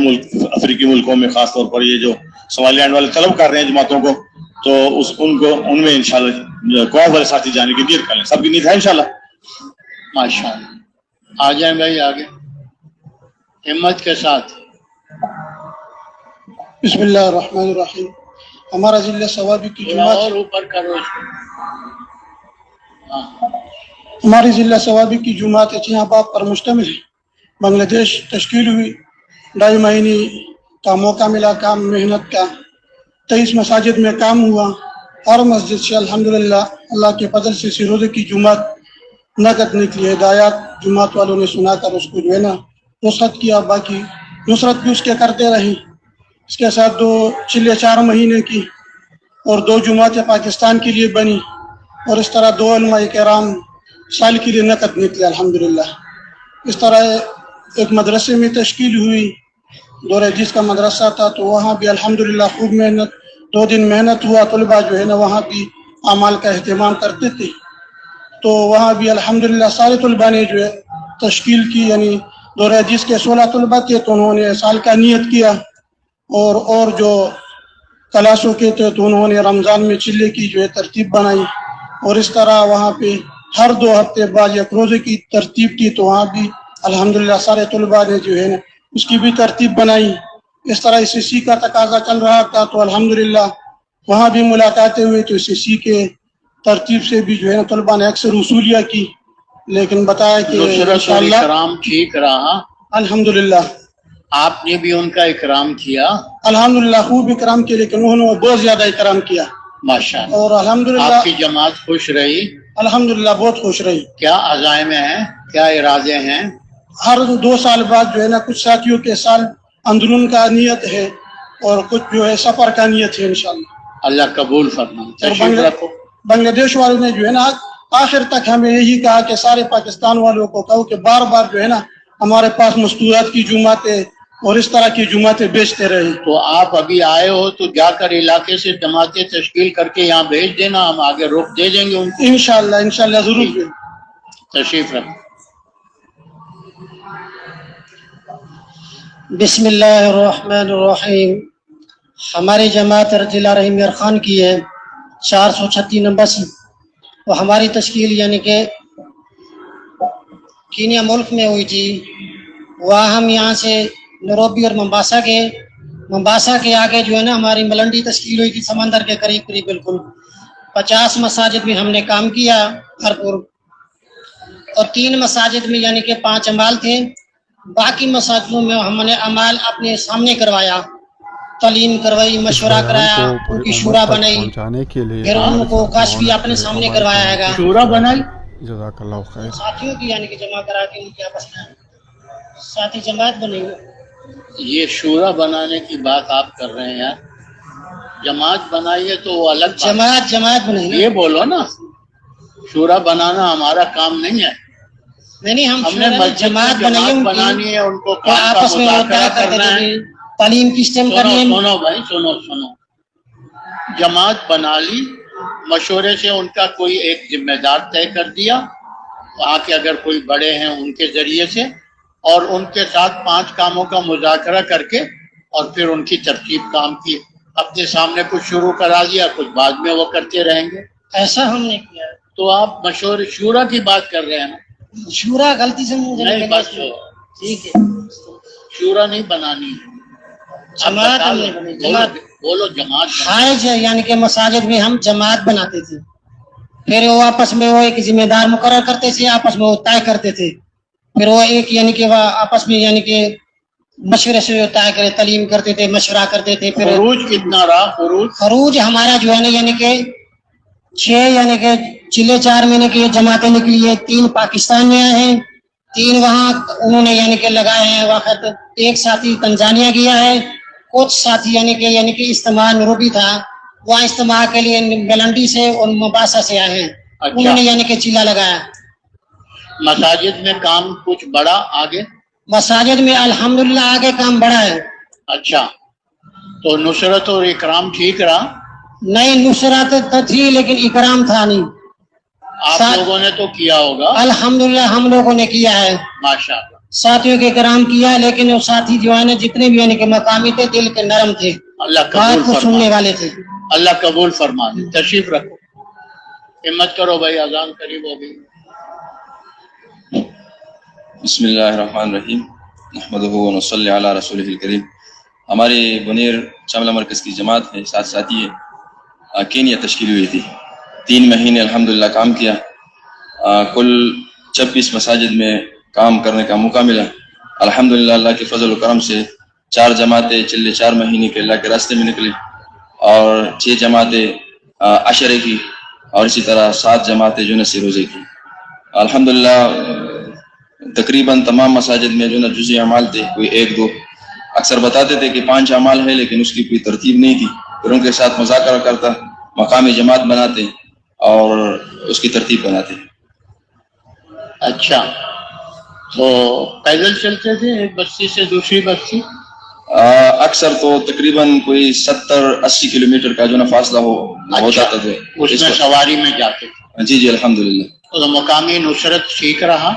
افریقی ملکوں میں خاص طور پر یہ جو صومالی لینڈ والے طلب کر رہے ہیں جماعتوں کو، تو ان میں انشاءاللہ قواعد والے ساتھی جانے کی نیت کر لیں. سب کی نیت ہے انشاءاللہ. ماشاءاللہ. آ جائیں بھائی آگے ہمت کے ساتھ. بسم اللہ الرحمن الرحیم. ہمارا ضلع ثوابی کی جماعت اور اوپر کرو. ہماری ضلع ثوابی کی جماعت اچھی احباب پر مشتمل ہے. بنگلہ دیش تشکیل ہوئی، 2.5 مہینے کا موقع ملا کام محنت کا. 23 مساجد میں کام ہوا. ہر مسجد سے الحمدللہ اللہ کے فضل سے روزے کی جماعت نقد نکلی. ہدایات جماعت والوں نے سنا کر اس کو جو ہے نا نصرت کیا. باقی نصرت بھی اس کے کرتے رہے. اس کے ساتھ 2 چلے 4 مہینے کی اور 2 جماعتیں پاکستان کے لیے بنی. اور اس طرح 2 علماء کرام سال کے لیے نقد نکلے الحمدللہ. اس طرح ایک مدرسے میں تشکیل ہوئی. دور حدیث کا مدرسہ تھا تو وہاں بھی الحمدللہ خوب محنت، 2 دن محنت ہوا. طلباء جو ہے نا وہاں بھی اعمال کا اہتمام کرتے تھے. تو وہاں بھی الحمدللہ سارے طلباء نے جو ہے تشکیل کی. یعنی دور حدیث کے 16 طلباء تھے تو انہوں نے سال کا نیت کیا. اور جو کلاسوں کے تھے تو انہوں نے رمضان میں چلے کی جو ہے ترتیب بنائی. اور اس طرح وہاں پہ ہر 2 ہفتے بعد 1 روزے کی ترتیب تھی تو وہاں بھی الحمدللہ سارے طلباء نے جو ہے نا اس کی بھی ترتیب بنائی. اس طرح SSC کا تقاضا چل رہا تھا تو الحمدللہ وہاں بھی ملاقاتیں ہوئی. تو SSC کے ترتیب سے بھی جو ہے نا طلباء نے اکثر وصولیہ کی. لیکن بتایا کہ انشاءاللہ اکرام ٹھیک رہا الحمدللہ. آپ نے بھی ان کا اکرام کیا الحمدللہ خوب اکرام کیا، لیکن انہوں نے بہت زیادہ اکرام کیا ماشاءاللہ. اور الحمدللہ آپ کی جماعت خوش رہی الحمدللہ بہت خوش رہی. کیا عزائم ہیں، کیا ارادے ہیں؟ ہر 2 سال بعد جو ہے نا کچھ ساتھیوں کے سال اندرون کا نیت ہے اور کچھ جو ہے سفر کا نیت ہے انشاءاللہ. اللہ قبول فرمائے. تشریف رکھو. بنگلہ دیش والوں نے جو ہے نا آخر تک ہمیں یہی کہا کہ سارے پاکستان والوں کو کہو کہ بار بار جو ہے نا ہمارے پاس مستورات کی جماعتیں اور اس طرح کی جماعتیں بیچتے رہے. تو آپ ابھی آئے ہو تو جا کر علاقے سے جماعتیں تشکیل کر کے یہاں بھیج دینا، ہم آگے روک دے دیں گے ان کو انشاءاللہ ضرور. تشریف رکھو. بسم اللہ الرحمن الرحیم. ہماری جماعت رضی اللہ رحیم خان کی ہے 436 نمبر سے. وہ ہماری تشکیل یعنی کہ کینیا ملک میں ہوئی تھی. وہاں ہم یہاں سے نروبی اور ممباسا کے آگے جو ہے نا ہماری ملنڈی تشکیل ہوئی تھی سمندر کے قریب بالکل. 50 مساجد میں ہم نے کام کیا بھرپور. اور 3 مساجد میں یعنی کہ 5 امال تھے. باقی مساجدوں میں ہم نے امال اپنے سامنے کروایا, تعلیم کروائی, مشورہ کرایا, ان کی شورا بنائی, پہنچانے کے لیے پھر ان کو کاش بھی اپنے سامنے کروایا ہے گا. شورا بنائی, جزاک اللہ خیر. ساتھیوں کی یعنی کہ جمع کرا کے ان کی آپس میں ساتھی جماعت بنی. یہ شورا بنانے کی بات آپ کر رہے ہیں, جماعت بنائیے تو وہ الگ بات. جماعت بنائی. یہ بولو نا, شورا بنانا ہمارا کام نہیں ہے. نہیں, ہم نے جماعت بنانی ہے, ان کو آپس میں مذاکرہ کرنا ہے, تعلیم کی سسٹم کرنی ہے. سنو بھائی, سنو, جماعت بنا لی, مشورے سے ان کا کوئی ایک ذمہ دار طے کر دیا, وہاں کے اگر کوئی بڑے ہیں ان کے ذریعے سے, اور ان کے ساتھ 5 کاموں کا مذاکرہ کر کے اور پھر ان کی ترتیب کام کی. اپنے سامنے کچھ شروع کرا دیا, کچھ بعد میں وہ کرتے رہیں گے. ایسا ہم نے کیا. تو آپ مشورے شورا کی بات کر رہے ہیں نا. شورا غلطی سے نہیں, بس ٹھیک ہے, شورا نہیں بنانی. جماعت ہم نے بنائی. جماعت بولو, جماعت خارج یعنی کہ مساجد میں ہم جماعت بناتے تھے, پھر وہ آپس میں وہ ایک ذمہ دار مقرر کرتے تھے, آپس میں وہ طے کرتے تھے, پھر وہ ایک یعنی کہ وہ آپس میں یعنی کہ مشورے سے وہ طے کرے, تعلیم کرتے تھے, مشورہ کرتے تھے. پھر خروج کتنا رہا؟ خروج ہمارا جو ہے نا یعنی کہ 6 یعنی کہ چلے 4 مہینے کی جماعتیں نکلی ہے. 3 پاکستان میں آئے ہیں, 3 وہاں انہوں نے یعنی کہ لگائے ہیں وقت. ایک ساتھی تنزانیہ گیا ہے, کچھ ساتھی یعنی کہ اجتماع نروبی تھا, وہاں اجتماع کے لیے گلنڈی سے اور مباسا سے آئے ہیں. انہوں نے یعنی کہ چیلا لگایا. مساجد میں کام کچھ بڑا آگے؟ مساجد میں الحمدللہ آگے کام بڑا ہے. اچھا, تو نصرت اور اکرام ٹھیک رہا؟ نہیں, نصرت تو تھی لیکن اکرام تھا نہیں. آپ لوگوں نے تو کیا ہوگا. الحمدللہ ہم لوگوں نے کیا ہے, ماشاءاللہ. ساتھیوں کے کرام کیا, لیکن وہ ساتھی جو ہے نا جتنے بھی یعنی کہ مقامی تھے, دل کے نرم تھے, اللہ بات کو سننے والے تھے. اللہ قبول فرما دے. تشریف رکھو, ہمت کرو بھائی, اذان قریب ہو گئی. بسم اللہ الرحمن الرحیم, نحمدہ و نصلی علی رسولہ الکریم. ہماری بنیر شاملہ مرکز کی جماعت ہے, 7 ساتھی ہے, کینیا تشکیل ہوئی تھی. 3 مہینے الحمدللہ کام کیا. کل 26 مساجد میں کام کرنے کا موقع ملا. الحمدللہ اللہ کے فضل و کرم سے 4 جماعتیں چلے 4 مہینے کے اللہ کے راستے میں نکلے, اور 6 جماعتیں عشرے کی, اور اسی طرح 7 جماعتیں جو نصر روزے کی. الحمدللہ تقریباً تمام مساجد میں جو نا جزئی اعمال تھے, کوئی 1-2 اکثر بتاتے تھے کہ 5 اعمال ہے, لیکن اس کی کوئی ترتیب نہیں تھی. پھر ان کے ساتھ مذاکرہ کرتا, مقامی جماعت بناتے اور اس کی ترتیب بناتے. اچھا, تو پیدل چلتے تھے ایک بستی سے دوسری بستی؟ اکثر تو تقریباً کوئی 70-80 کلومیٹر کا جو نا فاصلہ ہو جاتا تھا. اس میں سواری میں جاتے تھے؟ جی الحمدللہ. تو مقامی نصرت ٹھیک رہا؟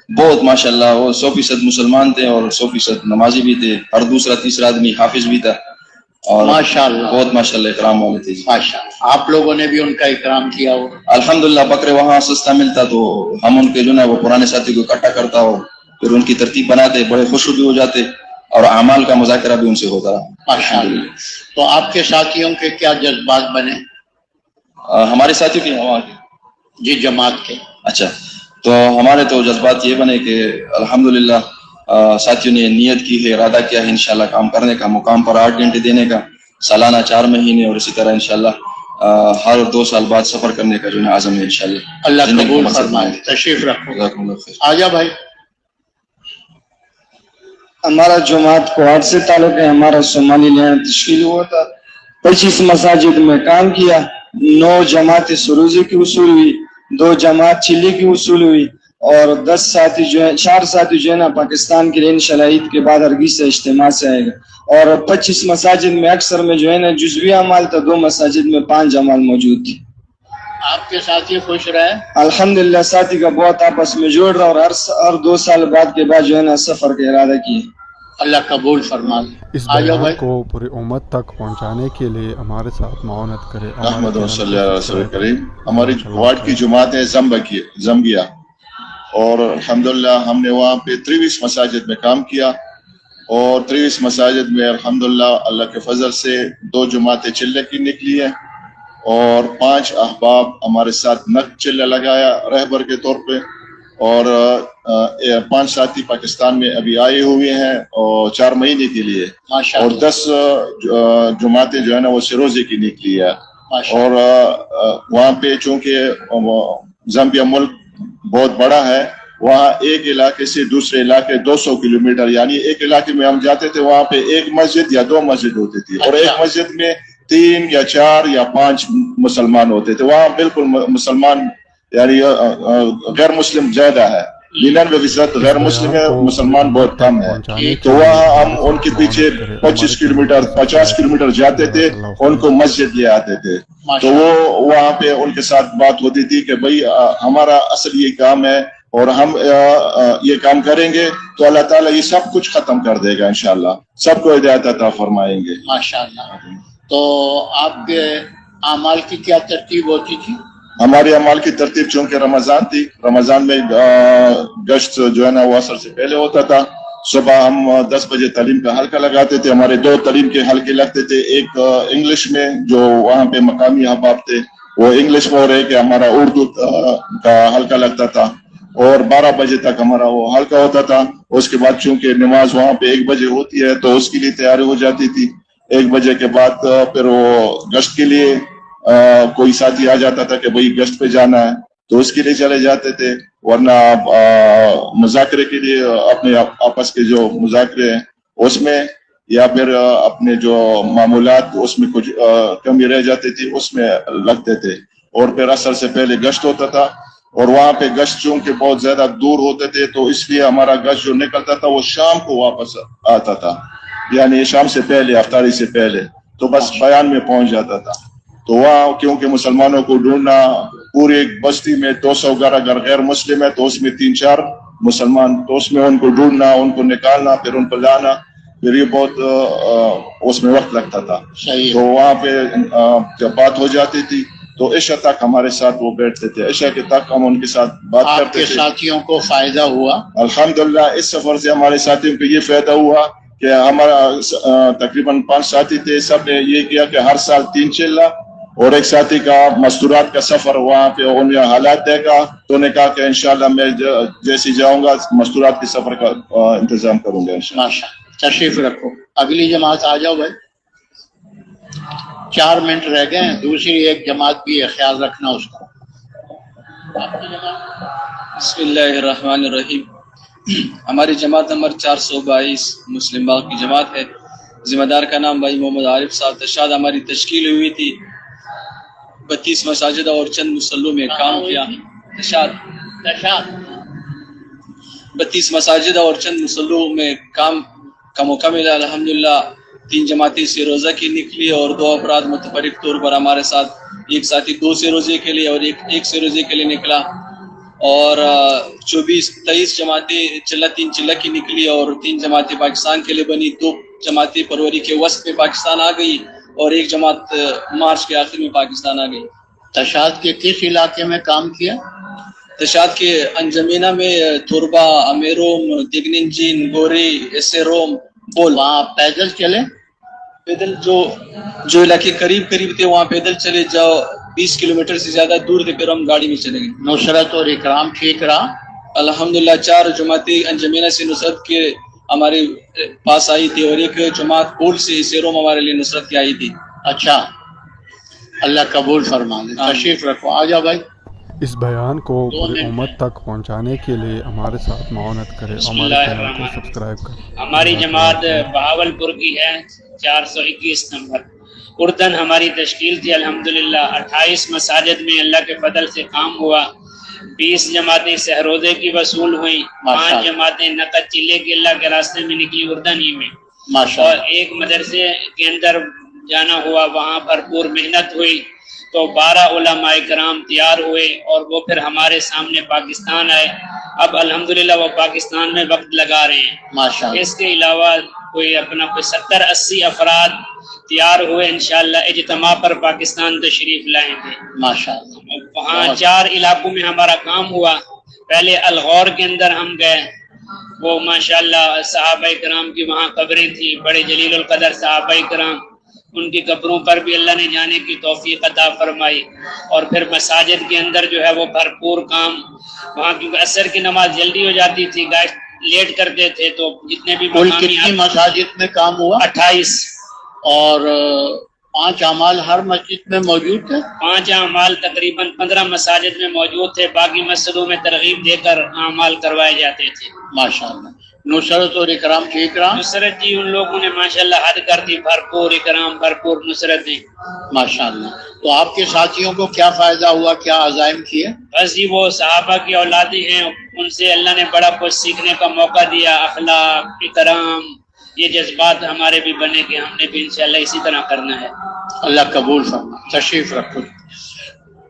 بہت ماشاءاللہ, وہ 100% مسلمان تھے اور 100% نمازی بھی تھے. ہر دوسرا تیسرا آدمی حافظ بھی تھا, اور ماشاءاللہ بہت ماشاءاللہ اکرام والے تھے. ماشاءاللہ, آپ لوگوں نے بھی ان کا اکرام کیا ہو؟ الحمدللہ. بکرے وہاں سستا ملتا تو ہم ان کے جو نا وہ پرانے ساتھی کو اکٹھا کرتا ہو, پھر ان کی ترتیب بناتے, بڑے خوش بھی ہو جاتے, اور اعمال کا مذاکرہ بھی ان سے ہوتا رہا. ماشاءاللہ. تو آپ کے ساتھیوں کے کیا جذبات بنے؟ ہمارے ساتھیوں کے وہاں جی جماعت کے. اچھا, تو ہمارے تو جذبات یہ بنے کہ الحمدللہ ساتھیوں نے نیت کی ہے, ارادہ کیا ہے انشاءاللہ کام کرنے کا, مقام پر 8 گھنٹے دینے کا, سالانہ 4 مہینے, اور اسی طرح انشاءاللہ ہر 2 سال بعد سفر کرنے کا جو ہے عزم ہے انشاءاللہ. اللہ قبول فرمائے. تشریف رکھو. آجا بھائی. ہمارا جماعت کوہاٹ سے تعلق ہے. ہمارا صومالی لینڈ تشکیل ہوا تھا. 25 مساجد میں کام کیا. 9 جماعت سروزی کی وصول ہوئی, 2 جماعت چلی کی وصول ہوئی, اور 10 ساتھی جو ہے 4 ساتھی جو ہے نا پاکستان کے لیے انشاءاللہ عید کے بعد ہرگیز سے اجتماع سے آئے گا. اور 25 مساجد میں اکثر میں جو ہے نا جزوی اعمال تھا, 2 مساجد میں 5 اعمال موجود تھی. آپ کے ساتھی خوش رہے؟ الحمدللہ ساتھی کا بہت آپس میں جوڑ رہا, اور ہر 2 سال بعد کے بعد جو ہے نا سفر کا ارادہ کیے. اللہ قبول فرما. اس بیان کو پوری امت تک پہنچانے کے لیے ہمارے ساتھ معاونت کرے. احمد صلی اللہ علیہ وسلم کریم. ہماری کوہاٹ کی جماعت ہے زمبیا, اور الحمدللہ ہم نے وہاں پہ 23 مساجد میں کام کیا, اور 23 مساجد میں الحمدللہ اللہ کے فضل سے 2 جماعتیں چلے کی نکلی ہیں, اور 5 احباب ہمارے ساتھ نق چلے لگایا رہبر کے طور پہ, اور 5 ساتھی پاکستان میں ابھی آئے ہوئے ہیں اور 4 مہینے کے لیے، اور 10 جماعتیں جو ہے نا وہ سروزے کی نکلی ہے. اور وہاں پہ چونکہ زامبیا ملک بہت بڑا ہے، وہاں ایک علاقے سے دوسرے علاقے 200 کلومیٹر، یعنی ایک علاقے میں ہم جاتے تھے وہاں پہ ایک مسجد یا 2 مسجد ہوتی تھی، اور ایک مسجد میں 3 یا 4 یا 5 مسلمان ہوتے تھے. وہاں بالکل مسلمان یعنی غیر مسلم زیادہ ہے، 99% غیر مسلم ہے، مسلمان بہت کم ہے. تو وہاں ہم ان کے پیچھے 25 کلومیٹر 50 کلومیٹر جاتے تھے، ان کو مسجد لے آتے تھے. تو وہ وہاں پہ ان کے ساتھ بات ہوتی تھی کہ بھائی ہمارا اصل یہ کام ہے اور ہم یہ کام کریں گے تو اللہ تعالیٰ یہ سب کچھ ختم کر دے گا انشاءاللہ، سب کو ہدایت عطا فرمائیں گے. ماشاءاللہ. تو آپ کے اعمال کی کیا ترتیب ہوتی تھی؟ ہمارے اعمال کی ترتیب چونکہ رمضان تھی، رمضان میں گشت جو ہے نا وہ اثر سے پہلے ہوتا تھا. صبح ہم 10 بجے تعلیم کا حلقہ لگاتے تھے. ہمارے 2 تعلیم کے حلقے لگتے تھے، ایک انگلش میں جو وہاں پہ مقامی احباب تھے وہ انگلش میں، ہو رہے کہ ہمارا اردو کا حلقہ لگتا تھا، اور 12 بجے تک ہمارا وہ حلقہ ہوتا تھا. اس کے بعد چونکہ نماز وہاں پہ 1 بجے ہوتی ہے تو اس کے لیے تیاری ہو جاتی تھی. 1 بجے کے بعد پھر وہ گشت کے لیے کوئی ساتھی آ جاتا تھا کہ بھئی گشت پہ جانا ہے تو اس کے لیے چلے جاتے تھے، ورنہ مذاکرے کے لیے اپنے آپس کے جو مذاکرے ہیں اس میں، یا پھر اپنے جو معمولات اس میں کچھ کمی رہ جاتی تھی اس میں لگتے تھے. اور پھر عصر سے پہلے گشت ہوتا تھا، اور وہاں پہ گشت چونکہ بہت زیادہ دور ہوتے تھے تو اس لیے ہمارا گشت جو نکلتا تھا وہ شام کو واپس آتا تھا، یعنی شام سے پہلے، افطاری سے پہلے، تو بس بیان میں پہنچ جاتا تھا. تو وہاں کیونکہ مسلمانوں کو ڈھونڈنا، پوری ایک بستی میں 200 گھر اگر غیر مسلم ہے تو اس میں 3-4 مسلمان، تو اس میں ان کو ڈھونڈنا، ان کو نکالنا، پھر ان کو لانا، پھر یہ بہت اس میں وقت لگتا تھا. تو وہاں پہ جب بات ہو جاتی تھی تو عشاء تک ہمارے ساتھ وہ بیٹھتے تھے، عشاء کے تک ہم ان کے ساتھ بات کرتے تھے. آپ کے ساتھیوں کو فائدہ ہوا؟ الحمدللہ اس سفر سے ہمارے ساتھیوں کو یہ فائدہ ہوا کہ ہمارا تقریباً 5 ساتھی تھے، سب نے یہ کیا کہ ہر سال 3 چلہ، اور ایک ساتھی کا مستورات کا سفر وہاں پہ انہیں حالات دیکھا تو انہیں کہا کہ انشاءاللہ میں جیسی جاؤں گا مستورات کے سفر کا انتظام کروں گا انشاءاللہ. ماشاءاللہ. تشریف رکھو. اگلی جماعت آ جاؤ بھائی، 4 منٹ رہ گئے ہیں. دوسری ایک جماعت بھی ہے، خیال رکھنا اس کا. بسم اللہ الرحمن الرحیم. ہماری جماعت نمبر 422 مسلم باغ کی جماعت ہے. ذمہ دار کا نام بھائی محمد عارف صاحب تشاد. ہماری تشکیل ہوئی تھی 32 مساجد اور چند مسلوں میں کام کیا. تشاد 32 مساجد اور چند مسلوں میں کام کا موقع ملا. الحمدللہ 3 جماعتیں سے روزہ کی نکلی اور 2 افراد متفرق طور پر ہمارے ساتھ. ایک ساتھی 2 سے روزے کے لیے اور ایک سے روزے کے لیے نکلا. اور 23 جماعتیں 3 چلہ کی نکلی اور 3 جماعتیں پاکستان کے لیے بنی. 2 جماعتیں فروری کے وسط میں پاکستان آ گئی اور ایک جماعت مارچ کے آخر میں پاکستان آ گئی. تشاد کے کس علاقے میں کام کیا؟ تشاد کے انجمینہ میں، تھوربا، امیروم، تگننجین، گوری، ایسے روم، بول. وہاں پیدل چلے؟ پیدل جو علاقے قریب تھے وہاں پیدل چلے جاؤ. 20 کلومیٹر سے زیادہ دور تھے، پھر ہم گاڑی میں چلے گئے. نصرت اور اکرام ٹھیک رہا؟ الحمدللہ 4 جماعتیں انجمینہ سے نصرت کے ہمارے پاس آئی تھی اور ایک جماعت پول سے سیروم ہمارے لیے نصرت کی آئی تھی. اچھا، اللہ قبول فرما دے. تشریف رکھو. آ جاؤ بھائی. اس بیان کو پوری امت تک پہنچانے کے لیے ہمارے ساتھ معاونت کرے، ہمارے چینل کو سبسکرائب کریں. ہماری جماعت بہاولپور کی ہے، 421 نمبر. اردن ہماری تشکیل تھی. الحمدللہ 28 مساجد میں اللہ کے فضل سے کام ہوا. 20 جماعتیں سہروزے کی وصول ہوئیں. 5 جماعتیں نقد چلے کے اللہ کے راستے میں نکلی اردن ہی میں. اور ایک مدرسے کے اندر جانا ہوا، وہاں پر پور محنت ہوئی تو 12 علماء کرام تیار ہوئے اور وہ پھر ہمارے سامنے پاکستان آئے. اب الحمدللہ وہ پاکستان میں وقت لگا رہے ہیں. اس کے علاوہ کوئی 70-80 افراد تیار ہوئے، انشاءاللہ اجتماع پر پاکستان تشریف لائیں گے ماشاءاللہ. وہاں 4 علاقوں میں ہمارا کام ہوا. پہلے الغور کے اندر ہم گئے، وہ ماشاءاللہ صحابہ کرام کی وہاں قبریں تھیں، بڑے جلیل القدر صحابہ کرام. ان کی قبروں پر بھی اللہ نے جانے کی توفیق عطا فرمائی، اور پھر مساجد کے اندر جو ہے وہ بھرپور کام، وہاں کیونکہ عصر کی نماز جلدی ہو جاتی تھی، گائے لیٹ کرتے تھے، تو جتنے بھی کل کتنی مساجد میں کام ہوا؟ 28، اور 5 اعمال ہر مسجد میں موجود تھے؟ 5 اعمال تقریباً 15 مساجد میں موجود تھے، باقی مسجدوں میں ترغیب دے کر اعمال کروائے جاتے تھے۔ ماشاءاللہ۔ نصرت اور اکرام ٹھیک رہا؟ نصرت جی ان لوگوں نے ماشاءاللہ حد کر دی، بھرپور اکرام، بھرپور نصرت دی ماشاءاللہ۔ تو آپ کے ساتھیوں کو کیا فائدہ ہوا، کیا عزائم کیے؟ بس جی وہ صحابہ کی اولادیں ہیں، ان سے اللہ نے بڑا کچھ سیکھنے کا موقع دیا، اخلاق، اکرام، یہ جذبات ہمارے بھی بنے کہ ہم نے بھی انشاءاللہ اسی طرح کرنا ہے۔ اللہ قبول فرمائے۔ تشریف رکھو۔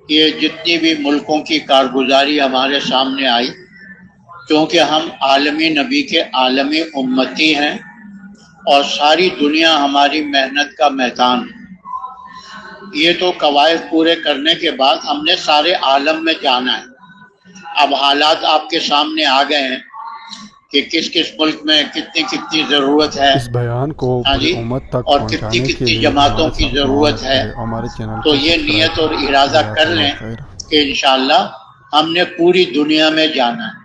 یہ جتنی بھی ملکوں کی کارگزاری ہمارے سامنے آئی، کیونکہ ہم عالمی نبی کے عالمی امتی ہیں اور ساری دنیا ہماری محنت کا میدان ہے، یہ تو قواعد پورے کرنے کے بعد ہم نے سارے عالم میں جانا ہے۔ اب حالات آپ کے سامنے آ گئے ہیں کہ کس کس ملک میں کتنی ضرورت ہے، اس بیان کو امت تک اور کتنی جماعتوں کی ضرورت ہے، تو یہ نیت اور ارادہ کر لیں کہ انشاءاللہ ہم نے پوری دنیا میں جانا ہے،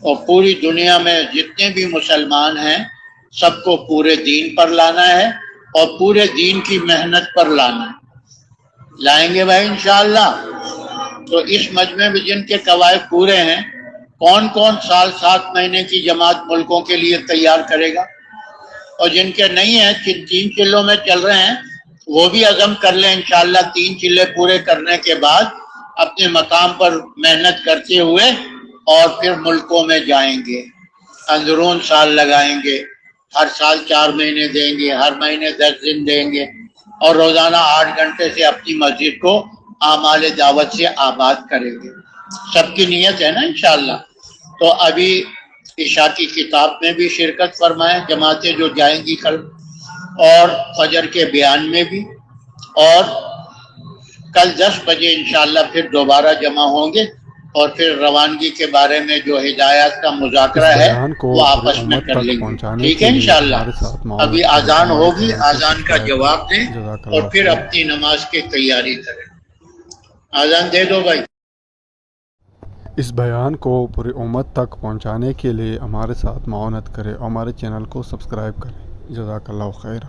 اور پوری دنیا میں جتنے بھی مسلمان ہیں سب کو پورے دین پر لانا ہے اور پورے دین کی محنت پر لانا ہے۔ لائیں گے بھائی انشاءاللہ۔ تو اس مجمع میں جن کے قواعد پورے ہیں، کون کون سال 7 مہینے کی جماعت ملکوں کے لیے تیار کرے گا؟ اور جن کے نہیں ہیں، 3 چلوں میں چل رہے ہیں، وہ بھی عزم کر لیں انشاءاللہ 3 چلے پورے کرنے کے بعد اپنے مقام پر محنت کرتے ہوئے اور پھر ملکوں میں جائیں گے، اندرون سال لگائیں گے، ہر سال 4 مہینے دیں گے، ہر مہینے 10 دن دیں گے، اور روزانہ 8 گھنٹے سے اپنی مسجد کو اعمال دعوت سے آباد کریں گے۔ سب کی نیت ہے نا انشاءاللہ۔ تو ابھی عشاء کی کتاب میں بھی شرکت فرمائیں جماعتیں جو جائیں گی کل، اور فجر کے بیان میں بھی، اور کل 10 بجے انشاءاللہ پھر دوبارہ جمع ہوں گے، اور پھر روانگی کے بارے میں جو ہدایات کا مذاکرہ ہے وہ آپس میں کر لیں گے، ٹھیک ہے انشاءاللہ۔ ابھی آذان ہوگی، آذان کا جواب دیں اور پھر اپنی نماز کی تیاری کریں۔ آذان دے دو بھائی۔ اس بیان کو پوری امت تک پہنچانے کے لیے ہمارے ساتھ معاونت کریں اور ہمارے چینل کو سبسکرائب کریں۔ جزاک اللہ خیر۔